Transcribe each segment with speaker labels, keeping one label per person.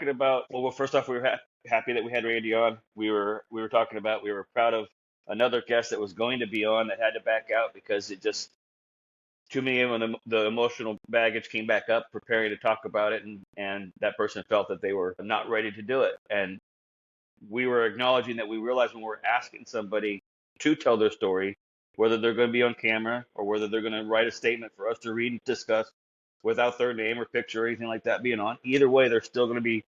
Speaker 1: talking about, well, first off, we were happy that we had Randy on. We were talking about, we were proud of another guest that was going to be on that had to back out because it just too many of the emotional baggage came back up preparing to talk about it, and that person felt that they were not ready to do it. And we were acknowledging that we realized when we're asking somebody to tell their story, whether they're going to be on camera or whether they're going to write a statement for us to read and discuss without their name or picture or anything like that being on, either way, they're still going to be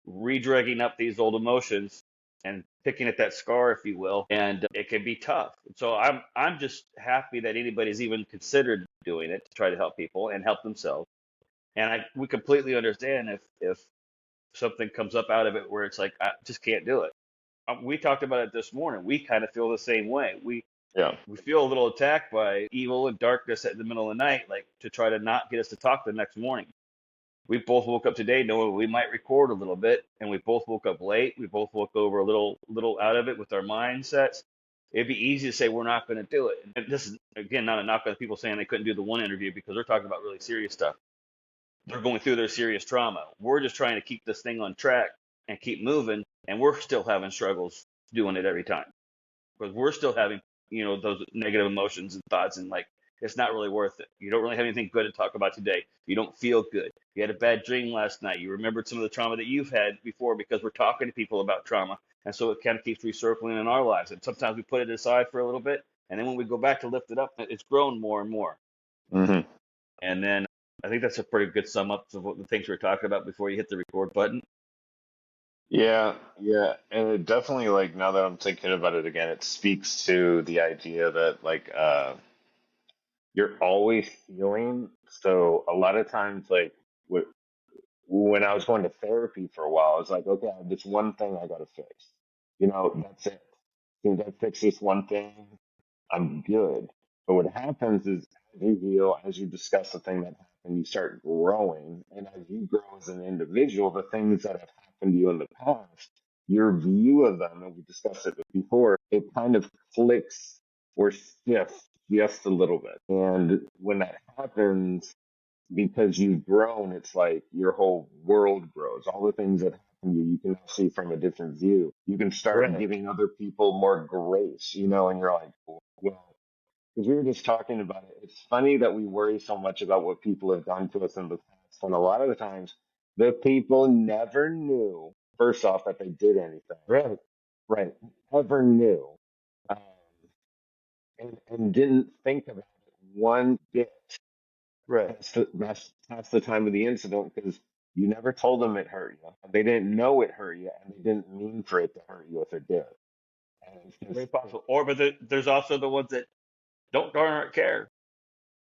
Speaker 1: redragging up these old emotions and picking at that scar, if you will, and it can be tough. So I'm just happy that anybody's even considered doing it to try to help people and help themselves. And we completely understand if something comes up out of it where it's like I just can't do it. We talked about it this morning. We kind of feel the same way.
Speaker 2: Yeah.
Speaker 1: We feel a little attacked by evil and darkness at the middle of the night, like to try to not get us to talk the next morning. We both woke up today knowing we might record a little bit, and we both woke up late. We both woke over a little out of it with our mindsets. It'd be easy to say we're not going to do it. And this is again not a knock on people saying they couldn't do the one interview because they're talking about really serious stuff. They're going through their serious trauma. We're just trying to keep this thing on track and keep moving, and we're still having struggles doing it every time because we're still having those negative emotions and thoughts, and like it's not really worth it. You don't really have anything good to talk about today. You don't feel good. You had a bad dream last night. You remembered some of the trauma that you've had before because we're talking to people about trauma, and so it kind of keeps recircling in our lives. And sometimes we put it aside for a little bit, and then when we go back to lift it up, it's grown more and more.
Speaker 2: Hmm.
Speaker 1: And then I think that's a pretty good sum up of what the things we were talking about before you hit the record button.
Speaker 2: Yeah, yeah, and it definitely, like, now that I'm thinking about it again, it speaks to the idea that, like, you're always healing. So a lot of times, like, when I was going to therapy for a while, I was like, okay, I have this one thing I gotta fix. That's it. As soon as I fix this one thing, I'm good. But what happens is, as you heal, as you discuss the thing that happened, you start growing. And as you grow as an individual, the things that have happened to you in the past, your view of them, and we discussed it before, it kind of clicks or shifts just a little bit. And when that happens, because you've grown, it's like your whole world grows. All the things that happen to you, you can now see from a different view. You can start
Speaker 1: Right.
Speaker 2: giving other people more grace, and you're like, well, because we were just talking about it. It's funny that we worry so much about what people have done to us in the past. And a lot of the times, the people never knew, first off, that they did anything.
Speaker 1: Right.
Speaker 2: Right. Never knew. Um, and didn't think about it one bit
Speaker 1: Right.
Speaker 2: past the time of the incident because you never told them it hurt you. They didn't know it hurt you, and they didn't mean for it to hurt you if it did. And it's
Speaker 1: Very
Speaker 2: just,
Speaker 1: possible. Or, but there's also the ones that don't darn care.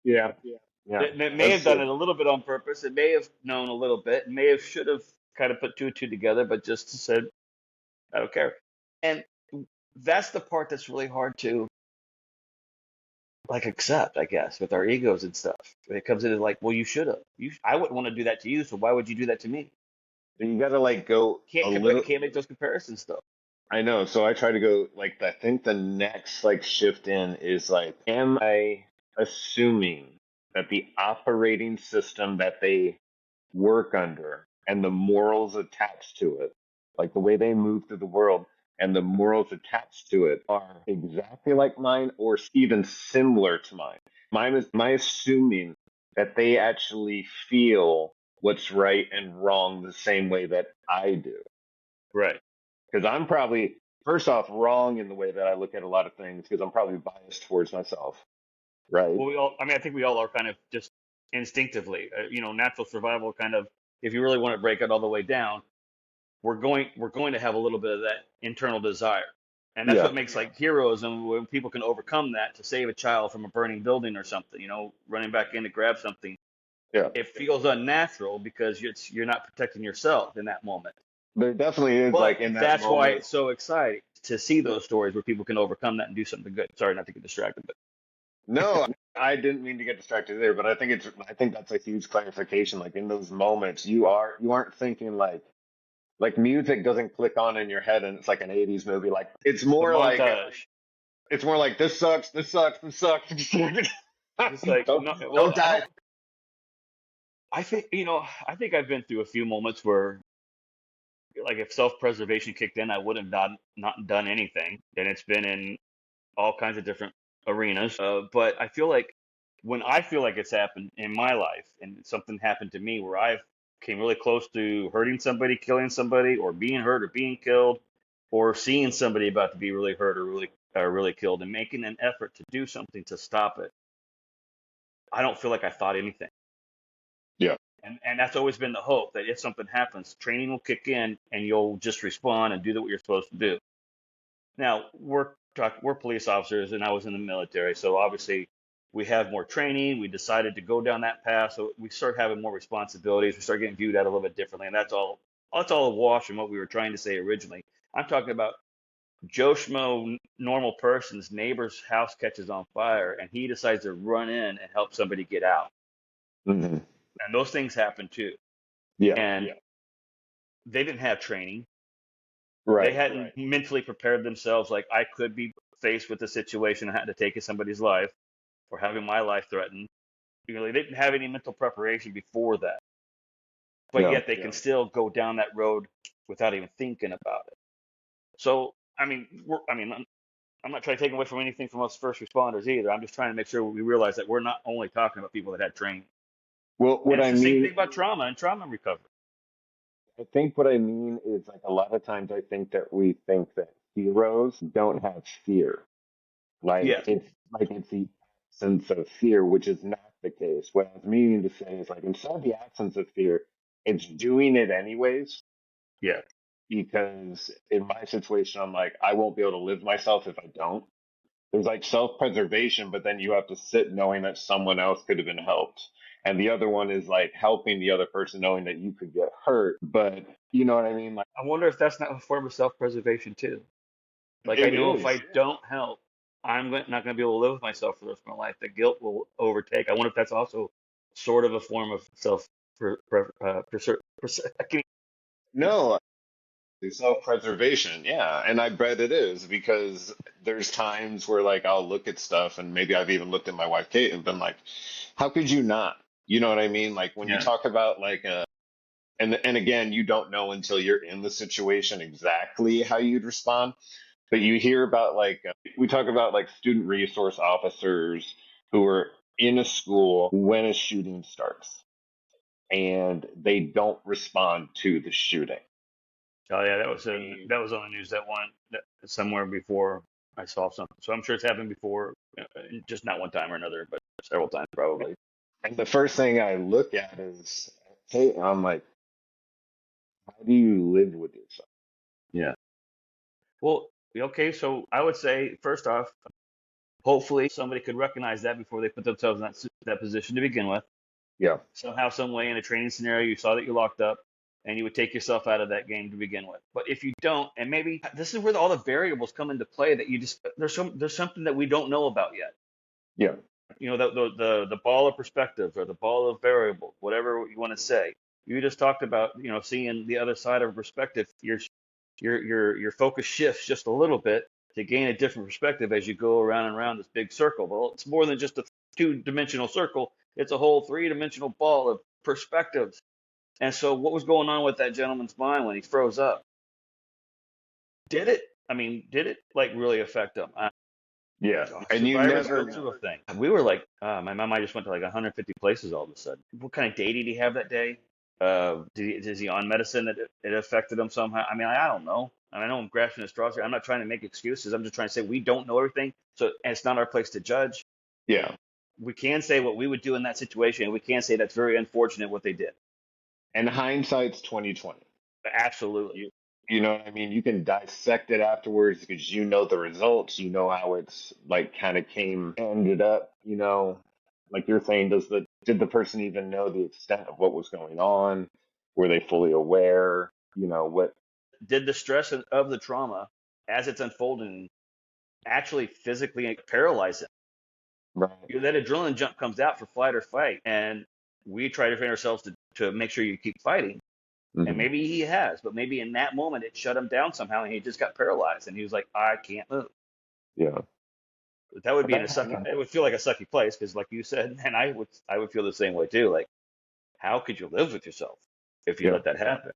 Speaker 2: yeah,
Speaker 1: Yeah.
Speaker 2: yeah,
Speaker 1: That may
Speaker 2: that's
Speaker 1: have done
Speaker 2: true.
Speaker 1: it a little bit on purpose. It may have known a little bit. May have should have kind of put two and two together, but just said, I don't care. And that's the part that's really hard to like accept, I guess, with our egos and stuff. It comes in as like, well, you should have. I wouldn't want to do that to you, so why would you do that to me?
Speaker 2: But you got to like go a little.
Speaker 1: Can't make those comparisons though.
Speaker 2: I know. So I try to go like I think the next like shift in is like, am I assuming that the operating system that they work under and the morals attached to it, like the way they move through the world and the morals attached to it, are exactly like mine or even similar to mine? Am I assuming that they actually feel what's right and wrong the same way that I do?
Speaker 1: Right.
Speaker 2: Because I'm probably, first off, wrong in the way that I look at a lot of things because I'm probably biased towards myself, right?
Speaker 1: Well, I mean, I think we all are kind of just instinctively, natural survival kind of, if you really want to break it all the way down, we're going to have a little bit of that internal desire. And that's
Speaker 2: Yeah,
Speaker 1: what makes like heroism when people can overcome that to save a child from a burning building or something, running back in to grab something.
Speaker 2: yeah.
Speaker 1: It feels unnatural because you're not protecting yourself in that moment.
Speaker 2: There definitely is
Speaker 1: But
Speaker 2: like in that
Speaker 1: that's why
Speaker 2: moment.
Speaker 1: it's so exciting to see those stories where people can overcome that and do something good. Sorry, not to get distracted, but
Speaker 2: No, I didn't mean to get distracted there, but I think that's a huge clarification. Like in those moments, you aren't thinking like music doesn't click on in your head and it's like an 80s movie. Like
Speaker 1: the montage.
Speaker 2: it's more like this sucks, this sucks, this sucks.
Speaker 1: It's like
Speaker 2: don't
Speaker 1: no, well,
Speaker 2: don't
Speaker 1: I
Speaker 2: die.
Speaker 1: don't. I think I think I've been through a few moments where like if self-preservation kicked in, I would have not done anything. And it's been in all kinds of different arenas. But I feel like when I feel like it's happened in my life and something happened to me where I came really close to hurting somebody, killing somebody, or being hurt or being killed, or seeing somebody about to be really hurt or really killed, and making an effort to do something to stop it, I don't feel like I thought anything.
Speaker 2: Yeah.
Speaker 1: And that's always been the hope that if something happens, training will kick in and you'll just respond and do what you're supposed to do. Now, we're police officers, and I was in the military, so obviously we have more training. We decided to go down that path, so we start having more responsibilities. We start getting viewed at a little bit differently, and that's all a wash from what we were trying to say originally. I'm talking about Joe Schmo, normal person's neighbor's house catches on fire, and he decides to run in and help somebody get out.
Speaker 2: Hmm.
Speaker 1: And those things happen too.
Speaker 2: Yeah.
Speaker 1: And they didn't have training. They
Speaker 2: Right.
Speaker 1: hadn't mentally prepared themselves like I could be faced with a situation I had to take somebody's life or having my life threatened. They didn't have any mental preparation before that, but
Speaker 2: Yeah.
Speaker 1: yet they can still go down that road without even thinking about it. So, I mean, I'm not trying to take away from anything from us first responders either. I'm just trying to make sure we realize that we're not only talking about people that had training,
Speaker 2: Well,
Speaker 1: and
Speaker 2: what
Speaker 1: it's
Speaker 2: I
Speaker 1: the same
Speaker 2: mean,
Speaker 1: thing about trauma and trauma recovery.
Speaker 2: I think what I mean is like a lot of times I think that we think that heroes don't have fear.
Speaker 1: Yeah,
Speaker 2: Like it's the absence of fear, which is not the case. What I was meaning to say is like instead of the absence of fear, it's doing it anyways.
Speaker 1: yeah.
Speaker 2: Because in my situation, I'm like, I won't be able to live myself if I don't. There's like self-preservation, but then you have to sit knowing that someone else could have been helped. And the other one is like helping the other person knowing that you could get hurt. But you know what I mean? Like
Speaker 1: I wonder if that's not a form of self-preservation too. Like I
Speaker 2: it
Speaker 1: know if I
Speaker 2: is.
Speaker 1: don't help, not going to be able to live with myself for the rest of my life. The guilt will overtake. I wonder if that's also sort of a form of self I can't-
Speaker 2: No, self-preservation, yeah. And I bet it is because there's times where like I'll look at stuff and maybe I've even looked at my wife Kate and been like, how could you not? You know what I mean? Like when you
Speaker 1: Yeah.
Speaker 2: talk about like and again, you don't know until you're in the situation exactly how you'd respond. But you hear about like we talk about like student resource officers who are in a school when a shooting starts and they don't respond to the shooting.
Speaker 1: Oh yeah,
Speaker 2: They
Speaker 1: that was on the news somewhere before I saw something. So I'm sure it's happened before, just not one time or another, but several times probably.
Speaker 2: and the first thing I look at is, hey, I'm like, how do you live with yourself?
Speaker 1: Yeah. Well, okay. So I would say first off, hopefully somebody could recognize that before they put themselves in that position to begin with.
Speaker 2: Yeah,
Speaker 1: Somehow, some way in a training scenario, you saw that you're locked up and you would take yourself out of that game to begin with. But if you don't, and maybe this is where all the variables come into play that there's something that we don't know about yet.
Speaker 2: yeah,
Speaker 1: The ball of perspectives or the ball of variables, whatever you want to say. You just talked about, seeing the other side of a perspective. Your focus shifts just a little bit to gain a different perspective as you go around and around this big circle. Well, it's more than just a two-dimensional circle. It's a whole three-dimensional ball of perspectives. And so what was going on with that gentleman's mind when he froze up? Did it? I mean, did it like really affect him?
Speaker 2: yeah. And you
Speaker 1: Survivors
Speaker 2: never
Speaker 1: go through
Speaker 2: know.
Speaker 1: a thing. We were like, my mom, I just went to like 150 places all of a sudden. What kind of day did he have that day? Is he on medicine that it affected him somehow? I mean, I don't know. I know I'm grasping at straws here. I'm not trying to make excuses. I'm just trying to say we don't know everything. So and it's not our place to judge.
Speaker 2: Yeah.
Speaker 1: We can say what we would do in that situation, and we can say that's very unfortunate what they did.
Speaker 2: And hindsight's 2020.
Speaker 1: Absolutely.
Speaker 2: You know what I mean? You can dissect it afterwards because you know the results, you know how it's like kind of ended up, like you're saying, did the person even know the extent of what was going on? Were they fully aware? What
Speaker 1: Did the stress of the trauma as it's unfolding actually physically paralyze him?
Speaker 2: right.
Speaker 1: That adrenaline jump comes out for flight or fight, and we try to train ourselves to make sure you keep fighting. And
Speaker 2: Hmm.
Speaker 1: maybe he has, but maybe in that moment it shut him down somehow, and he just got paralyzed, and he was like, "I can't move."
Speaker 2: Yeah.
Speaker 1: That would
Speaker 2: But
Speaker 1: be in a
Speaker 2: that
Speaker 1: sucky.
Speaker 2: happened.
Speaker 1: It would feel like a sucky place because, like you said, and I would feel the same way too. Like, how could you live with yourself if you
Speaker 2: Yeah.
Speaker 1: let that happen?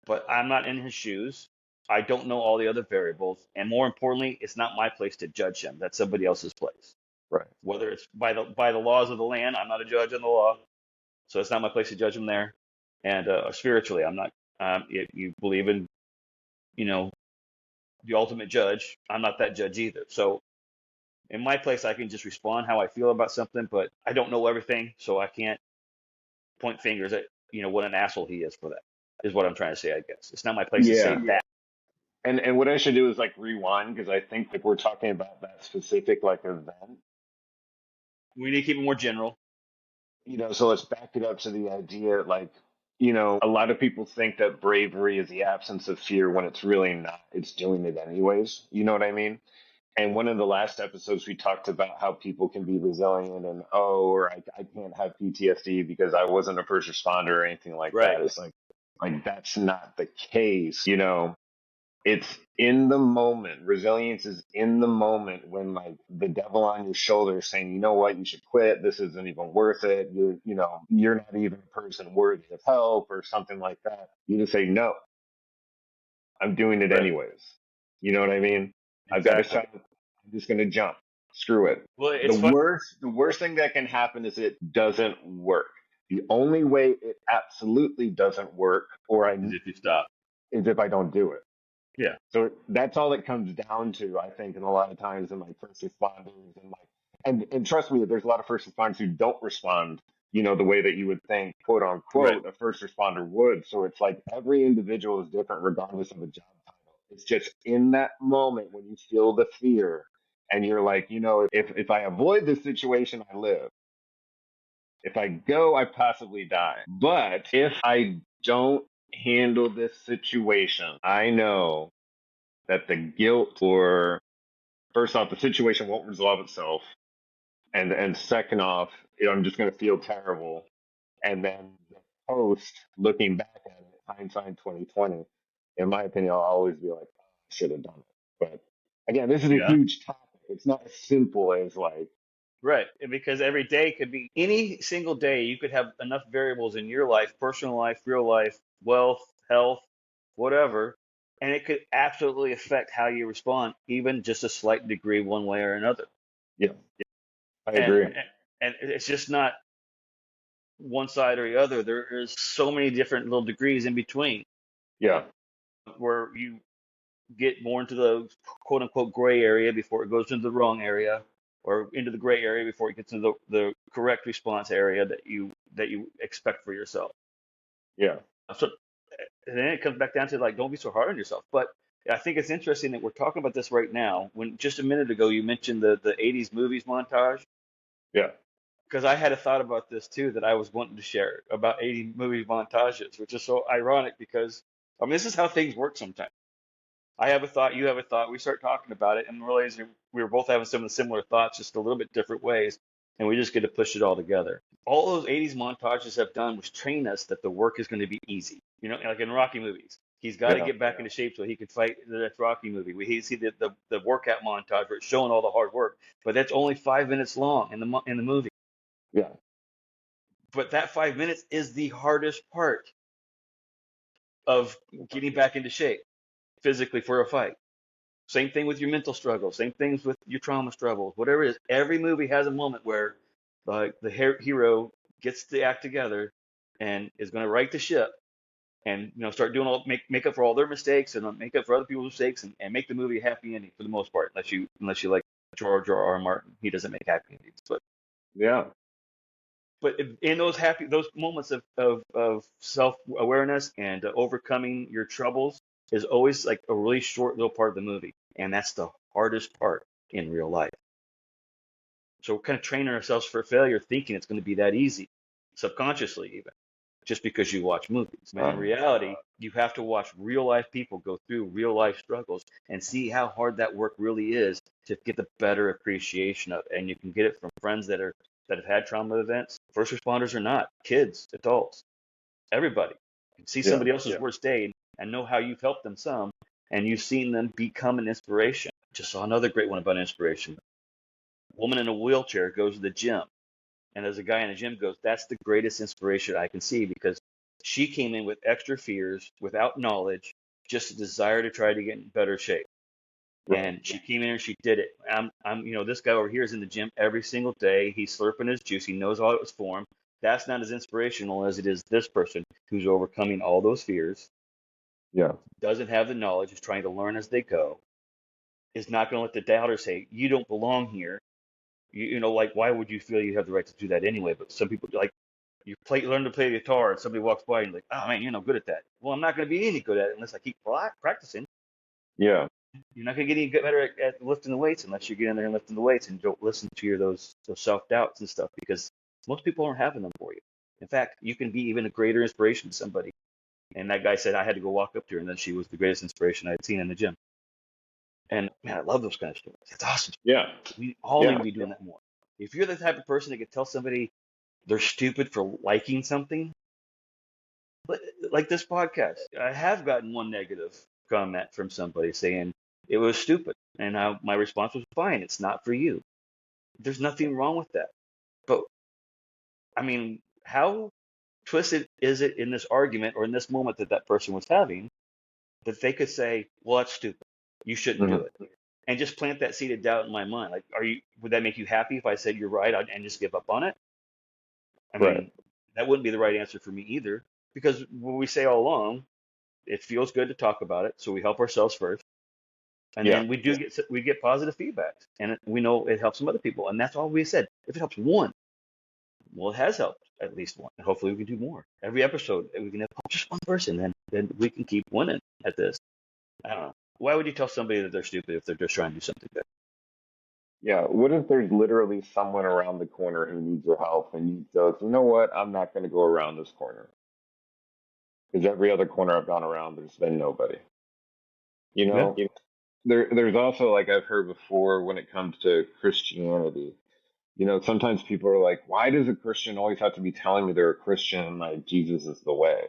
Speaker 1: but I'm not in his shoes. I don't know all the other variables, and more importantly, it's not my place to judge him. That's somebody else's place.
Speaker 2: Right.
Speaker 1: Whether it's by the laws of the land, I'm not a judge on the law, so it's not my place to judge him there. And spiritually, I'm not. If you believe in, you know, the ultimate judge, I'm not that judge either. So in my place, I can just respond how I feel about something, but I don't know everything, so I can't point fingers at, what an asshole he is for that. Is what I'm trying to say. I guess it's not my place to say
Speaker 2: Yeah.
Speaker 1: that.
Speaker 2: And what I should do is like rewind because I think like we're talking about that specific like event.
Speaker 1: We need to keep it more general.
Speaker 2: So let's back it up to the idea like, a lot of people think that bravery is the absence of fear when it's really not. It's doing it anyways. You know what I mean? And one of the last episodes, we talked about how people can be resilient and, oh, or I can't have PTSD because I wasn't a first responder or anything like
Speaker 1: Right.
Speaker 2: that. It's like that's not the case. It's in the moment. Resilience is in the moment when like the devil on your shoulder is saying, you know what, you should quit. This isn't even worth it. You're not even a person worthy of help or something like that. You just say, no, I'm doing it
Speaker 1: Right.
Speaker 2: anyways. You know what I mean? I've got a
Speaker 1: Exactly.
Speaker 2: shot. I'm just going to jump. Screw it.
Speaker 1: Well,
Speaker 2: The
Speaker 1: it's fun
Speaker 2: worst thing that can happen is it doesn't work. The only way it absolutely doesn't work,
Speaker 1: if you stop.
Speaker 2: is if I don't do it.
Speaker 1: Yeah.
Speaker 2: So that's all it comes down to, I think, and a lot of times in like first responders and like, and trust me, there's a lot of first responders who don't respond, the way that you would think, quote
Speaker 1: Right.
Speaker 2: unquote, a first responder would. So it's like every individual is different regardless of a job title. It's just in that moment when you feel the fear and you're like, if I avoid this situation, I live. If I go, I possibly die. But if I don't handle this situation, I know that the guilt or first off the situation won't resolve itself and second off I'm just going to feel terrible and then the post looking back at it hindsight 2020 in my opinion I'll always be like oh, I should have done it but again this is a
Speaker 1: Yeah.
Speaker 2: huge topic it's not as simple as like
Speaker 1: Right. And because every day could be any single day, you could have enough variables in your life, personal life, real life, wealth, health, whatever, and it could absolutely affect how you respond, even just a slight degree, one way or another.
Speaker 2: yeah I
Speaker 1: And
Speaker 2: agree
Speaker 1: and it's just not one side or the other. There is so many different little degrees in between
Speaker 2: yeah
Speaker 1: where you get more into the quote unquote gray area before it goes into the wrong area, or into the gray area before it gets into the correct response area that you expect for yourself.
Speaker 2: yeah
Speaker 1: So and then it comes back down to like don't be so hard on yourself. But I think it's interesting that we're talking about this right now. When just a minute ago you mentioned the '80s movies montage,
Speaker 2: yeah
Speaker 1: because I had a thought about this too that I was wanting to share about '80s movie montages, which is so ironic because I mean this is how things work sometimes. I have a thought, you have a thought, we start talking about it, and realize we were both having some of the similar thoughts, just a little bit different ways, and we just get to push it all together. All those '80s montages have done was train us that the work is going to be easy. Like in Rocky movies, he's got to
Speaker 2: yeah
Speaker 1: get back into shape so he can fight the next Rocky movie. We see the workout montage where it's showing all the hard work, but that's only 5 minutes long in the movie.
Speaker 2: yeah
Speaker 1: But that 5 minutes is the hardest part of getting back into shape physically for a fight. Same thing with your mental struggles. Same things with your trauma struggles. Whatever it is, every movie has a moment where the hero gets the act together and is going to right the ship and start doing make up for all their mistakes and make up for other people's mistakes and make the movie a happy ending for the most part, unless you like George R. R. Martin. He doesn't make happy endings,
Speaker 2: yeah
Speaker 1: but in those moments of self awareness and overcoming your troubles is always like a really short little part of the movie, and that's the hardest part in real life. So we're kind of training ourselves for failure, thinking it's going to be that easy, subconsciously even, just because you watch movies. When in
Speaker 2: um,
Speaker 1: reality, you have to watch real life people go through real life struggles and see how hard that work really is to get the better appreciation of it. And you can get it from friends that have had trauma events, first responders or not, kids, adults, everybody. You can see
Speaker 2: yeah
Speaker 1: somebody else's worst day and know how you've helped them some, and you've seen them become an inspiration. Just saw another great one about inspiration. Woman in a wheelchair goes to the gym, and as a guy in the gym goes, that's the greatest inspiration I can see because She came in with extra fears, without knowledge, just a desire to try to get in better shape.
Speaker 2: Right.
Speaker 1: And she came in and she did it. This guy over here is in the gym every single day. He's slurping his juice. He knows all it was for him. That's not as inspirational as it is this person who's overcoming all those fears,
Speaker 2: Yeah.
Speaker 1: doesn't have the knowledge, is trying to learn as they go, is not going to let the doubters say, you don't belong here. Like, why would you feel you have the right to do that anyway? But some people, like, learn to play the guitar and somebody walks by and you're like, oh man, you're no good at that. Well, I'm not going to be any good at it unless I keep practicing.
Speaker 2: Yeah.
Speaker 1: You're not going to get any better at lifting the weights unless you get in there and lifting the weights and don't listen to those self doubts and stuff, because most people aren't having them for you. In fact, you can be even a greater inspiration to somebody. And that guy said I had to go walk up to her, and then she was the greatest inspiration I'd seen in the gym. And man, I love those kind of stories. It's awesome.
Speaker 2: Yeah.
Speaker 1: We all need
Speaker 2: Yeah.
Speaker 1: to be doing that more. If you're the type of person that could tell somebody they're stupid for liking something, like this podcast, I have gotten one negative comment from somebody saying it was stupid, and my response was fine. It's not for you. There's nothing wrong with that. But I mean, how twisted is it in this argument or in this moment that person was having that they could say, "Well, that's stupid. You shouldn't do
Speaker 2: Mhm.
Speaker 1: it," and just plant that seed of doubt in my mind. Like, would that make you happy if I said you're right and just give up on it? I
Speaker 2: Right.
Speaker 1: mean, that wouldn't be the right answer for me either, because what we say all along, it feels good to talk about it, so we help ourselves first, and
Speaker 2: Yeah.
Speaker 1: then we get positive feedback, and we know it helps some other people, and that's all we said. If it helps one, well, it has helped at least one, and hopefully we can do more. Every episode, we can help just one person, then we can keep winning at this. I don't know. Why would you tell somebody that they're stupid if they're just trying to do something good?
Speaker 2: Yeah. What if there's literally someone around the corner who needs your help and you go, you know what? I'm not going to go around this corner because every other corner I've gone around, there's been nobody. You
Speaker 1: Yeah.
Speaker 2: know, there's also like I've heard before when it comes to Christianity. Sometimes people are like, why does a Christian always have to be telling me they're a Christian and like Jesus is the way?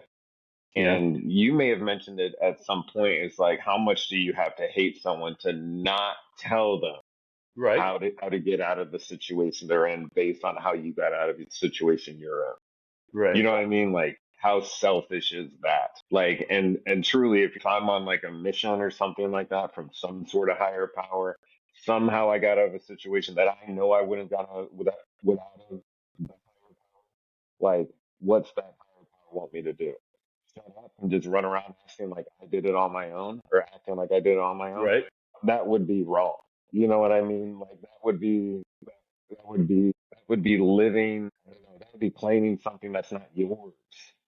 Speaker 1: Yeah.
Speaker 2: And you may have mentioned it at some point. It's like, how much do you have to hate someone to not tell them
Speaker 1: Right.
Speaker 2: how to get out of the situation they're in based on how you got out of the situation you're in? You
Speaker 1: Right.
Speaker 2: know what I mean? Like, how selfish is that? Like, and truly, if I'm on like a mission or something like that from some sort of higher power, somehow I got out of a situation that I know I wouldn't have got out without a like, what's that higher power want me to do? Shut up and just run around acting like I did it on my own or acting like I did it on my own?
Speaker 1: Right.
Speaker 2: That would be wrong. You know what I mean? Like, that would be living. I don't know, that would be claiming something that's not yours.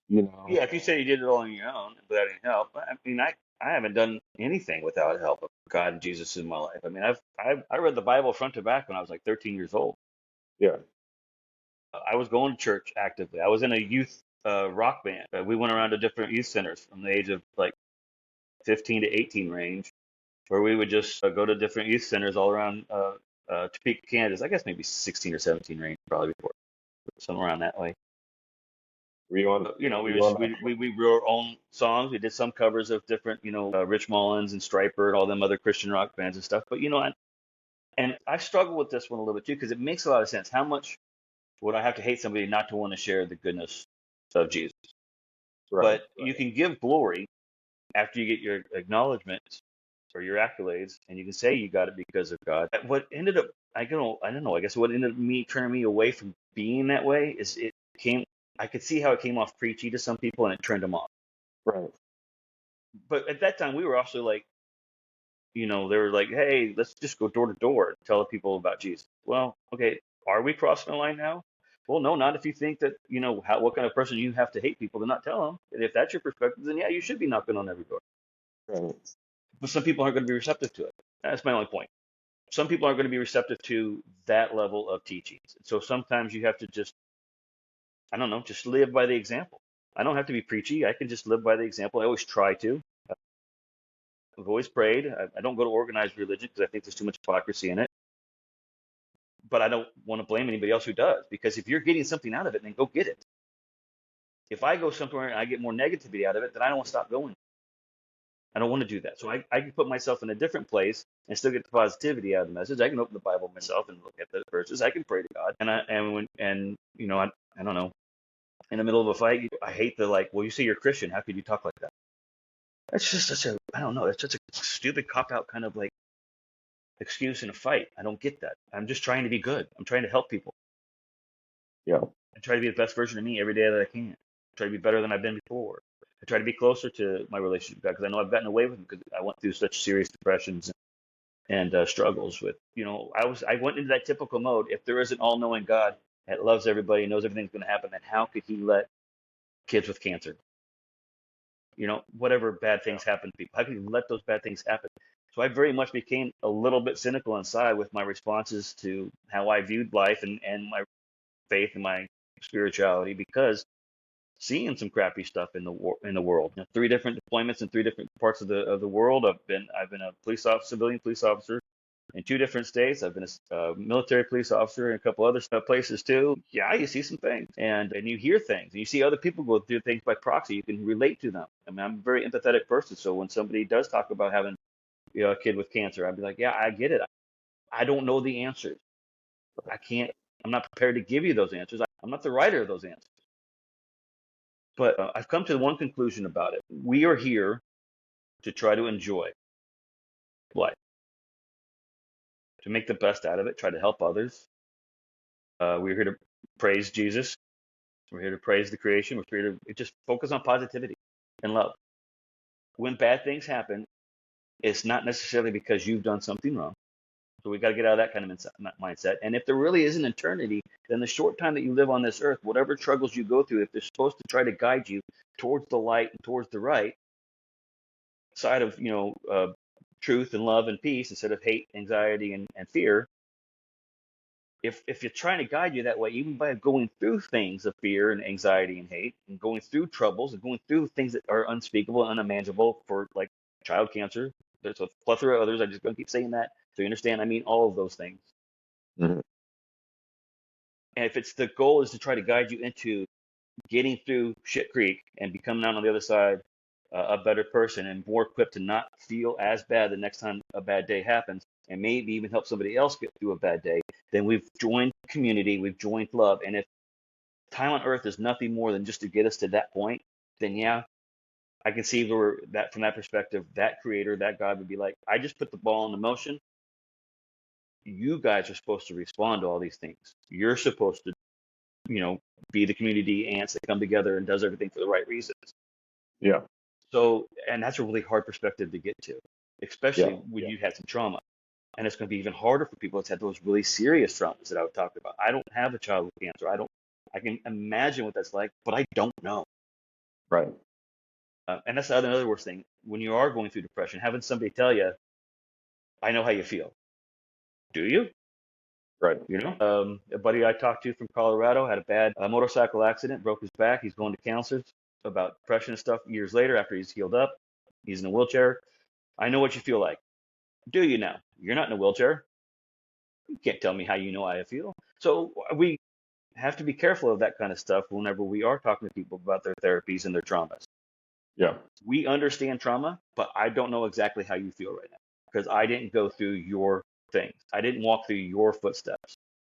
Speaker 2: You know?
Speaker 1: Yeah. If you say you did it all on your own without any help, I mean, I haven't done anything without help of God and Jesus in my life. I mean, I read the Bible front to back when I was like 13 years old.
Speaker 2: Yeah.
Speaker 1: I was going to church actively. I was in a youth rock band. We went around to different youth centers from the age of like 15 to 18 range, where we would just go to different youth centers all around Topeka, Kansas. I guess maybe 16 or 17 range, probably before, somewhere around that way.
Speaker 2: Were you on?
Speaker 1: But,
Speaker 2: Were you on that?
Speaker 1: we wrote our own songs. We did some covers of different, Rich Mullins and Stryper and all them other Christian rock bands and stuff. But and I struggle with this one a little bit too, because it makes a lot of sense. How much would I have to hate somebody not to want to share the goodness of Jesus?
Speaker 2: Right.
Speaker 1: But you can give glory after you get your acknowledgement or your accolades, and you can say you got it because of God. What ended up, I don't know. I guess what ended up turning me away from being that way is it came. I could see how it came off preachy to some people, and it turned them off.
Speaker 2: Right.
Speaker 1: But at that time, we were also like, they were like, hey, let's just go door to door and tell people about Jesus. Well, okay, are we crossing the line now? Well, no, not if you think that, what kind of person you have to hate people to not tell them. And if that's your perspective, then yeah, you should be knocking on every door.
Speaker 2: Right.
Speaker 1: But some people aren't going to be receptive to it. That's my only point. Some people aren't going to be receptive to that level of teachings. So sometimes you have to just, I don't know, just live by the example. I don't have to be preachy. I can just live by the example. I always try to. I've always prayed. I don't go to organized religion because I think there's too much hypocrisy in it. But I don't want to blame anybody else who does, because if you're getting something out of it, then go get it. If I go somewhere and I get more negativity out of it, then I don't want to stop going. I don't want to do that. So I can put myself in a different place and still get the positivity out of the message. I can open the Bible myself and look at the verses. I can pray to God, and I don't know. in the middle of a fight. I hate the like, well, you say you're Christian. How could you talk like that? That's just such a, I don't know. It's such a stupid cop out kind of like excuse in a fight. I don't get that. I'm just trying to be good. I'm trying to help people.
Speaker 2: Yeah.
Speaker 1: I try to be the best version of me every day that I can. I try to be better than I've been before. I try to be closer to my relationship with God because I know I've gotten away with it because I went through such serious depressions and struggles with, I went into that typical mode. If there is an all-knowing God that loves everybody, knows everything's going to happen, then how could he let kids with cancer, whatever bad things happen to people, how could he let those bad things happen? So I very much became a little bit cynical inside with my responses to how I viewed life and my faith and my spirituality because seeing some crappy stuff in the world. 3 different deployments in 3 different parts of the world. I've been a civilian police officer in 2 different states. I've been a military police officer in a couple other places too. Yeah, you see some things and you hear things and you see other people go through things by proxy. You can relate to them. I mean, I'm a very empathetic person. So when somebody does talk about having a kid with cancer, I'd be like, yeah, I get it. I don't know the answers. I can't. I'm not prepared to give you those answers. I'm not the writer of those answers. But I've come to one conclusion about it. We are here to try to enjoy life, to make the best out of it, try to help others. We're here to praise Jesus. We're here to praise the creation. We're here to just focus on positivity and love. When bad things happen, it's not necessarily because you've done something wrong. So we got to get out of that kind of mindset. And if there really is an eternity, then the short time that you live on this earth, whatever struggles you go through, if they're supposed to try to guide you towards the light and towards the right side of, truth and love and peace instead of hate, anxiety, and fear, if you're trying to guide you that way, even by going through things of fear and anxiety and hate, and going through troubles and going through things that are unspeakable and unimaginable for like child cancer, there's a plethora of others. I'm just going to keep saying that so you understand. I mean all of those things.
Speaker 2: Mm-hmm.
Speaker 1: And if it's the goal is to try to guide you into getting through shit creek and becoming out on the other side a better person and more equipped to not feel as bad the next time a bad day happens and maybe even help somebody else get through a bad day, then we've joined community, we've joined love. And if time on earth is nothing more than just to get us to that point, then yeah, I can see where that from that perspective, that creator, that God would be like, I just put the ball in motion. You guys are supposed to respond to all these things. You're supposed to, be the community ants that come together and does everything for the right reasons.
Speaker 2: Yeah.
Speaker 1: So, and that's a really hard perspective to get to, especially
Speaker 2: Yeah.
Speaker 1: when you had some trauma. And it's going to be even harder for people that's had those really serious traumas that I would talk about. I don't have a child with cancer. I can imagine what that's like, but I don't know.
Speaker 2: Right.
Speaker 1: And that's another worst thing. When you are going through depression, having somebody tell you, I know how you feel. Do you?
Speaker 2: Right.
Speaker 1: A buddy I talked to from Colorado had a bad motorcycle accident, broke his back. He's going to counselors about depression and stuff years later after he's healed up. He's in a wheelchair. I know what you feel like. Do you now? You're not in a wheelchair. You can't tell me how you know how I feel. So we have to be careful of that kind of stuff whenever we are talking to people about their therapies and their traumas.
Speaker 2: Yeah.
Speaker 1: We understand trauma, but I don't know exactly how you feel right now because I didn't go through your things. I didn't walk through your footsteps.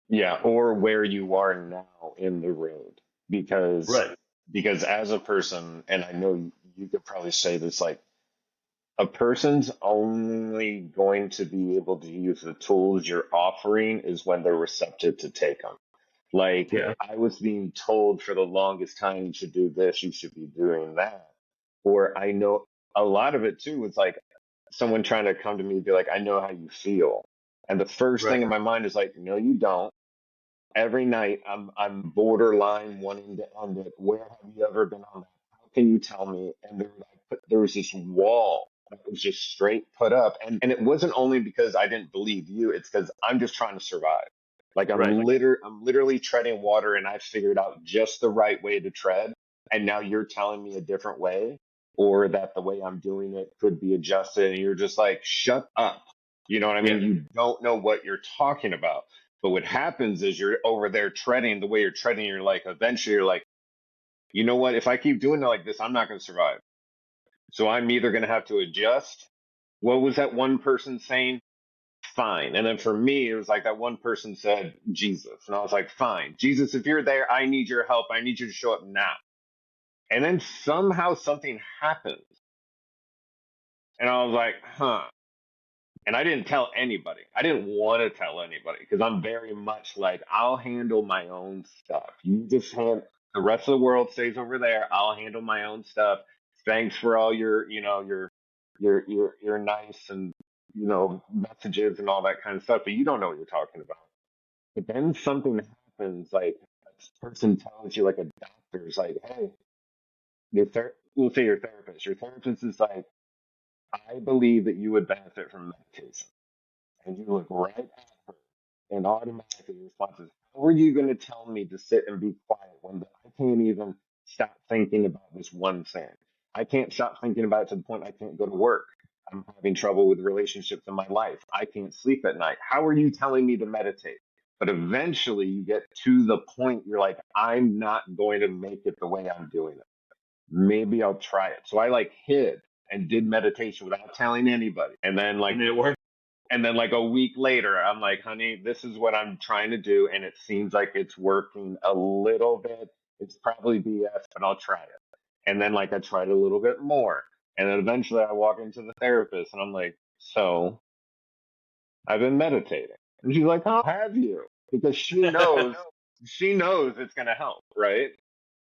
Speaker 2: Yeah. Or where you are now in the road. Because
Speaker 1: Right.
Speaker 2: because as a person, and I know you could probably say this, like a person's only going to be able to use the tools you're offering is when they're receptive to take them. Like
Speaker 1: Yeah.
Speaker 2: I was being told for the longest time, you should do this, you should be doing that. Or I know a lot of it too was like someone trying to come to me and be like, I know how you feel. And the first thing
Speaker 1: Right.
Speaker 2: in my mind is like, no, you don't. Every night I'm borderline wanting to end it. Where have you ever been on that? How can you tell me? And there was this wall that was just straight put up. And it wasn't only because I didn't believe you, it's because I'm just trying to survive. Like
Speaker 1: Right.
Speaker 2: I'm literally treading water and I figured out just the right way to tread. And now you're telling me a different way or that the way I'm doing it could be adjusted. And you're just like, shut up. You know what I
Speaker 1: Yeah.
Speaker 2: mean? You don't know what you're talking about. But what happens is you're over there treading the way you're treading. You're like, eventually you're like, you know what? If I keep doing it like this, I'm not going to survive. So I'm either going to have to adjust. What was that one person saying? fine. And then for me, it was like that one person said Jesus. And I was like, fine. Jesus, if you're there, I need your help. I need you to show up now. And then somehow something happened. And I was like, huh. And I didn't tell anybody. I didn't want to tell anybody because I'm very much like, I'll handle my own stuff. You just the rest of the world stays over there. I'll handle my own stuff. Thanks for all your, your nice and, messages and all that kind of stuff. But you don't know what you're talking about. But then something happens, like this person tells you, like a doctor's like, hey, we'll say your therapist. Your therapist is like, I believe that you would benefit from meditation. And you look right at her, and automatically the response is, how are you going to tell me to sit and be quiet when I can't even stop thinking about this one thing? I can't stop thinking about it to the point I can't go to work. I'm having trouble with relationships in my life. I can't sleep at night. How are you telling me to meditate? But eventually you get to the point you're like, I'm not going to make it the way I'm doing it. Maybe I'll try it. So I like hid and did meditation without telling anybody. And then
Speaker 1: And it worked.
Speaker 2: like a week later, I'm like, honey, this is what I'm trying to do. And it seems like it's working a little bit. It's probably BS, but I'll try it. And then like I tried a little bit more. And then eventually I walk into the therapist and I'm like, so I've been meditating. And she's like, how have you? Because she knows it's going to help. Right.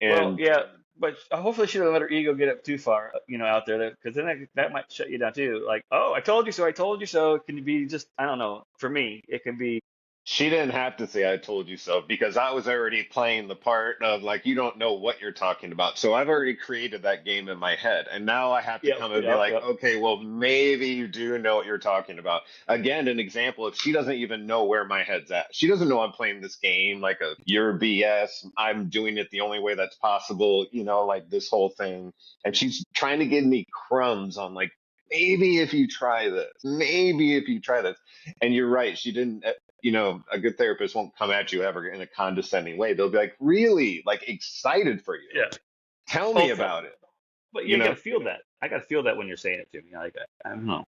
Speaker 1: Well,
Speaker 2: And
Speaker 1: yeah, but hopefully she doesn't let her ego get up too far, out there, because then that might shut you down too. Like, oh, I told you so, I told you so. It can be just, I don't know. For me, it can be,
Speaker 2: she didn't have to say I told you so because I was already playing the part of like you don't know what you're talking about. So I've already created that game in my head. And now I have to
Speaker 1: yep,
Speaker 2: come and be
Speaker 1: yep,
Speaker 2: like,
Speaker 1: yep.
Speaker 2: okay, well maybe you do know what you're talking about. Again, an example if she doesn't even know where my head's at. She doesn't know I'm playing this game like a your BS. I'm doing it the only way that's possible, like this whole thing. And she's trying to give me crumbs on like maybe if you try this, maybe if you try this. And you're right, she didn't a good therapist won't come at you ever in a condescending way. They'll be like, really, like excited for you.
Speaker 1: Yeah,
Speaker 2: Tell me
Speaker 1: hopefully.
Speaker 2: about it.
Speaker 1: But
Speaker 2: You
Speaker 1: you got to
Speaker 2: know?
Speaker 1: feel that. I got to feel that when you're saying it to me. Like, I don't know.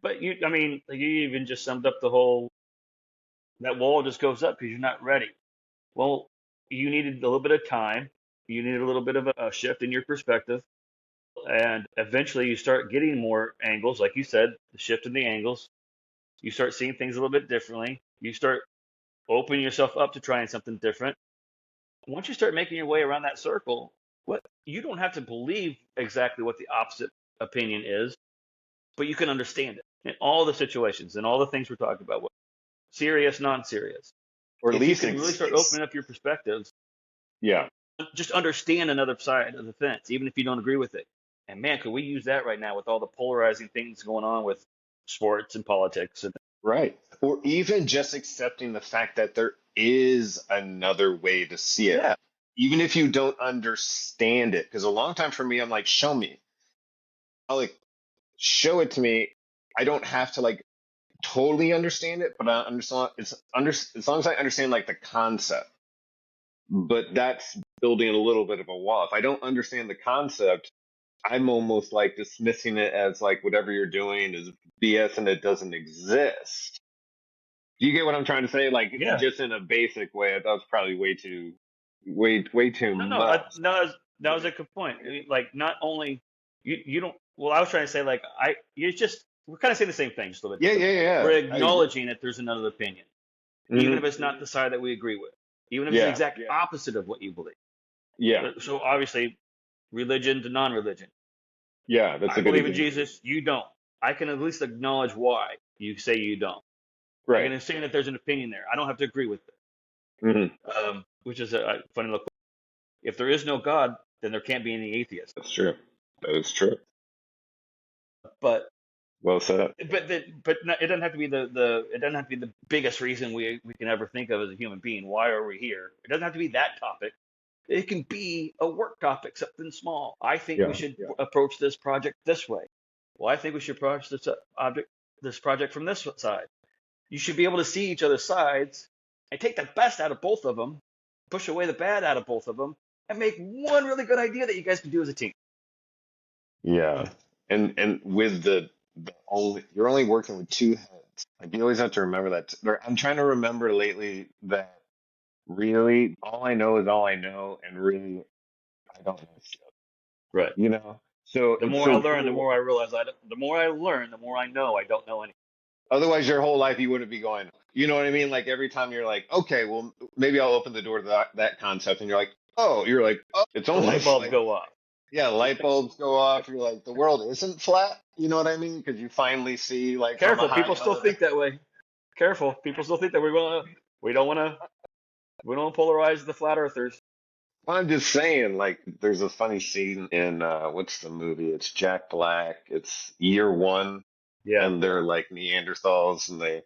Speaker 1: But I mean, like, you even just summed up the whole, that wall just goes up because you're not ready. Well, you needed a little bit of time. You needed a little bit of a shift in your perspective. And eventually you start getting more angles. Like you said, the shift in the angles. You start seeing things a little bit differently. You start opening yourself up to trying something different. Once you start making your way around that circle, what you don't have to believe exactly what the opposite opinion is, but you can understand it in all the situations and all the things we're talking about, serious, non-serious.
Speaker 2: Or at
Speaker 1: If you
Speaker 2: least
Speaker 1: can really start opening up your perspectives,
Speaker 2: yeah.
Speaker 1: just understand another side of the fence, even if you don't agree with it. And man, could we use that right now with all the polarizing things going on with sports and politics? And
Speaker 2: Right. Or even just accepting the fact that there is another way to see it.
Speaker 1: yeah,
Speaker 2: Even if you don't understand it. Because a long time for me, I'm like, show me. I'll like show it to me. I don't have to like totally understand it, but I understand as long as I understand like the concept. But that's building a little bit of a wall. If I don't understand the concept, I'm almost like dismissing it as like whatever you're doing is BS and it doesn't exist. Do you get what I'm trying to say? Like
Speaker 1: yeah.
Speaker 2: just in a basic way. That was probably way too
Speaker 1: No, no,
Speaker 2: much.
Speaker 1: that was a good point. Like, not only you don't. Well, I was trying to say, like, you just, we're kind of saying the same thing, just a little bit
Speaker 2: Yeah,
Speaker 1: different.
Speaker 2: yeah,
Speaker 1: We're
Speaker 2: yeah. I agree.
Speaker 1: acknowledging that there's another opinion, even if
Speaker 2: Hmm.
Speaker 1: it's not the side that we agree with, even if it's the
Speaker 2: Yeah,
Speaker 1: exact opposite of what you believe.
Speaker 2: yeah,
Speaker 1: So obviously, religion to non-religion.
Speaker 2: yeah. That's
Speaker 1: I
Speaker 2: a good
Speaker 1: believe in
Speaker 2: example.
Speaker 1: Jesus. You don't. I can at least acknowledge why you say you don't. I can
Speaker 2: Right.
Speaker 1: understand that there's an opinion there. I don't have to agree with it.
Speaker 2: Hmm.
Speaker 1: Which is a funny look. If there is no God, then there can't be any atheists.
Speaker 2: That's true. That is true.
Speaker 1: But
Speaker 2: Well said.
Speaker 1: it doesn't have to be it doesn't have to be the biggest reason we can ever think of as a human being. Why are we here? It doesn't have to be that topic. It can be a work topic, something small. I think we
Speaker 2: Yeah.
Speaker 1: should approach this project this way. Well, I think we should approach this project from this side. You should be able to see each other's sides and take the best out of both of them, push away the bad out of both of them, and make one really good idea that you guys can do as a team.
Speaker 2: Yeah. And with the only you're only working with two heads. Like you always have to remember that. I'm trying to remember lately that really all I know is all I know, and really I don't know shit.
Speaker 1: Right.
Speaker 2: You know? So
Speaker 1: The
Speaker 2: it's
Speaker 1: more I
Speaker 2: so
Speaker 1: learn, the
Speaker 2: cool.
Speaker 1: more I realize the more I learn, the more I know I don't know anything.
Speaker 2: Otherwise, your whole life you wouldn't be going. You know what I mean? Like every time you're like, okay, well, maybe I'll open the door to that concept, and you're like, oh, it's
Speaker 1: The light
Speaker 2: almost
Speaker 1: bulbs
Speaker 2: like,
Speaker 1: go off.
Speaker 2: yeah, light bulbs go off. You're like, the world isn't flat. You know what I mean? Because you finally see like from a
Speaker 1: Careful,
Speaker 2: high
Speaker 1: people still
Speaker 2: elevation.
Speaker 1: think that way. Careful, people still think that we don't want to we don't polarize the flat earthers.
Speaker 2: I'm just saying, like, there's a funny scene in what's the movie? It's Jack Black. It's Year One,
Speaker 1: Yeah.
Speaker 2: and they're like Neanderthals, and they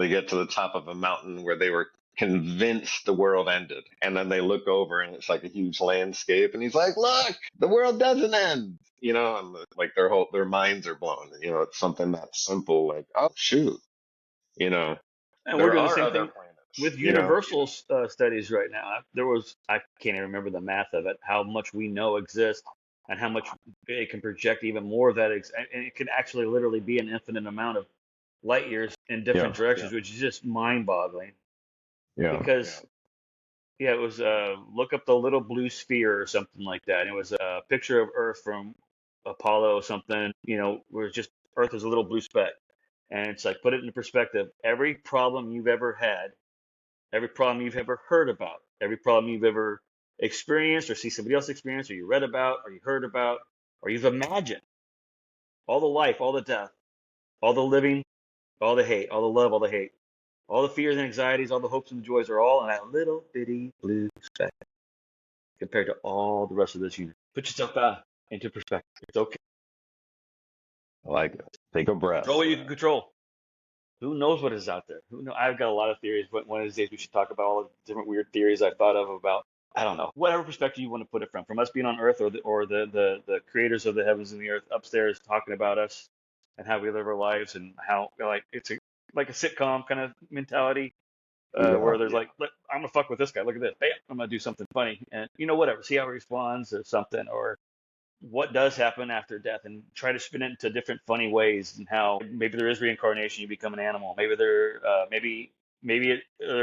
Speaker 2: get to the top of a mountain where they were convinced the world ended, and then they look over and it's like a huge landscape, and he's like, "Look, the world doesn't end." You know, and like their minds are blown. You know, it's something that simple, like, oh shoot, you know,
Speaker 1: And we're
Speaker 2: there
Speaker 1: doing the
Speaker 2: are
Speaker 1: same
Speaker 2: other
Speaker 1: thing
Speaker 2: planets.
Speaker 1: with
Speaker 2: You know,
Speaker 1: universal studies right now. I can't even remember the math of it, how much we know exists and how much it can project even more of that. And it can actually literally be an infinite amount of light years in different
Speaker 2: yeah,
Speaker 1: directions, which is just mind boggling.
Speaker 2: yeah,
Speaker 1: Because, yeah, it was look up the little blue sphere or something like that. And it was a picture of Earth from Apollo or something, where it's just Earth is a little blue speck. And it's like, put it into perspective. Every problem you've ever had, every problem you've ever heard about, every problem you've ever experienced or see somebody else experience or you read about or you heard about or you've imagined, all the life, all the death, all the living, all the hate, all the love, all the hate, all the fears and anxieties, all the hopes and the joys are all in that little bitty blue speck compared to all the rest of this universe. Put yourself into perspective. It's okay.
Speaker 2: I like it. Take a breath.
Speaker 1: Control what you can control. Who knows what is out there? Who know? I've got a lot of theories, but one of these days we should talk about all the different weird theories I've thought of about, I don't know, whatever perspective you want to put it from us being on Earth or the creators of the heavens and the earth upstairs talking about us and how we live our lives and how like it's like a sitcom kind of mentality
Speaker 2: Yeah,
Speaker 1: where there's like, I'm gonna fuck with this guy. Look at this. Bam, I'm gonna do something funny and whatever. See how he responds or something or what does happen after death and try to spin it into different funny ways and how maybe there is reincarnation, you become an animal, there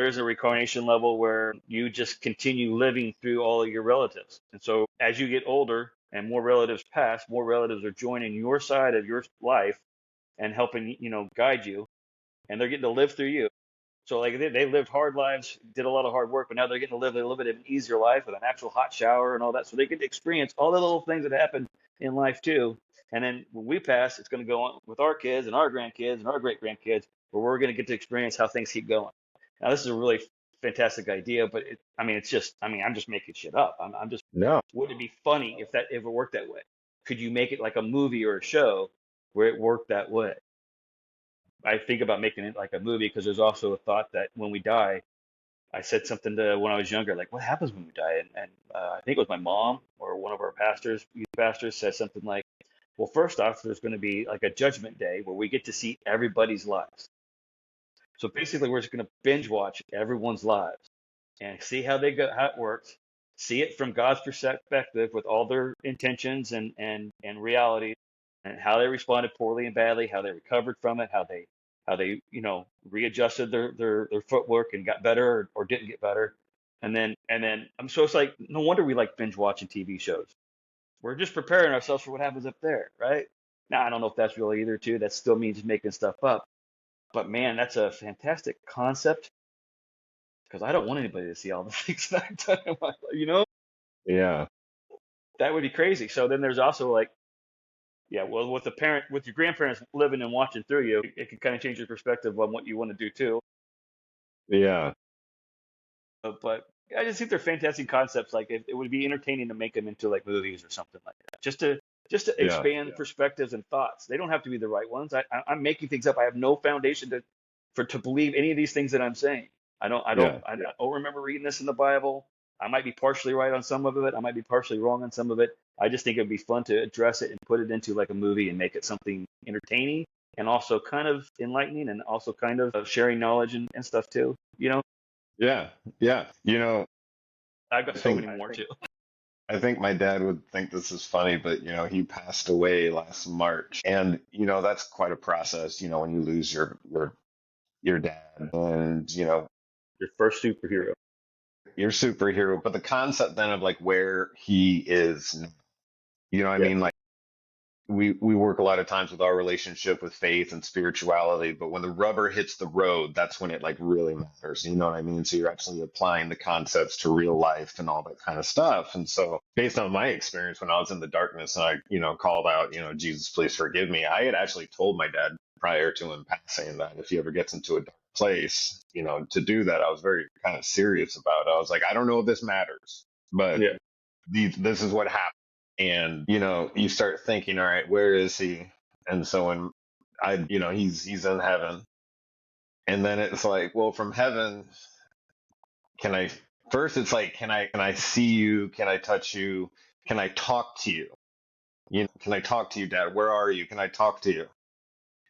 Speaker 1: is a reincarnation level where you just continue living through all of your relatives, and so as you get older and more relatives pass, more relatives are joining your side of your life and helping guide you, and they're getting to live through you. So like they lived hard lives, did a lot of hard work, but now they're getting to live a little bit of an easier life with an actual hot shower and all that. So they get to experience all the little things that happen in life too. And then when we pass, it's going to go on with our kids and our grandkids and our great grandkids, where we're going to get to experience how things keep going. Now this is a really fantastic idea, but I'm just making shit up. I'm just,
Speaker 2: no,
Speaker 1: wouldn't it be funny if it worked that way? Could you make it like a movie or a show where it worked that way? I think about making it like a movie because there's also a thought that when we die, I said something to when I was younger, like, what happens when we die? And I think it was my mom or one of our pastors, youth pastors, said something like, well, first off, there's going to be like a judgment day where we get to see everybody's lives. So basically, we're just going to binge watch everyone's lives and see how they go, how it works, see it from God's perspective with all their intentions and reality, and how they responded poorly and badly, how they recovered from it, how they readjusted their footwork and got better or didn't get better, and then so it's like no wonder we like binge watching TV shows. We're just preparing ourselves for what happens up there, right? Now I don't know if that's real either too. That still means making stuff up, but man, that's a fantastic concept because I don't want anybody to see all the things that I've done in my life.
Speaker 2: yeah,
Speaker 1: That would be crazy. So then there's also like, yeah, well, with your grandparents living and watching through you, it can kind of change your perspective on what you want to do too.
Speaker 2: yeah,
Speaker 1: But I just think they're fantastic concepts. Like it would be entertaining to make them into like movies or something like that, just to
Speaker 2: yeah,
Speaker 1: expand perspectives and thoughts. They don't have to be the right ones. I'm making things up. I have no foundation to believe any of these things that I'm saying.
Speaker 2: yeah,
Speaker 1: I don't remember reading this in the Bible. I might be partially right on some of it. I might be partially wrong on some of it. I just think it'd be fun to address it and put it into like a movie and make it something entertaining and also kind of enlightening and also kind of sharing knowledge and stuff too.
Speaker 2: yeah, yeah.
Speaker 1: I've got
Speaker 2: I
Speaker 1: so many
Speaker 2: think
Speaker 1: more too.
Speaker 2: I think my dad would think this is funny, but he passed away last March, and that's quite a process. When you lose your your dad, and
Speaker 1: Your first superhero.
Speaker 2: your superhero. But the concept then of like where he is, what I
Speaker 1: Yeah.
Speaker 2: mean? Like we work a lot of times with our relationship with faith and spirituality, but when the rubber hits the road, that's when it like really matters. You know what I mean? So you're actually applying the concepts to real life and all that kind of stuff. And so based on my experience when I was in the darkness and I, called out, Jesus, please forgive me. I had actually told my dad prior to him passing that if he ever gets into a dark place, to do that. I was very kind of serious about it. I was like, I don't know if this matters, but
Speaker 1: Yeah.
Speaker 2: this is what happened. And you start thinking, all right, where is he? And so when he's in heaven, and then it's like, well, from heaven, can I? First, it's like, can I see you? Can I touch you? Can I talk to you? Can I talk to you, Dad? Where are you? Can I talk to you?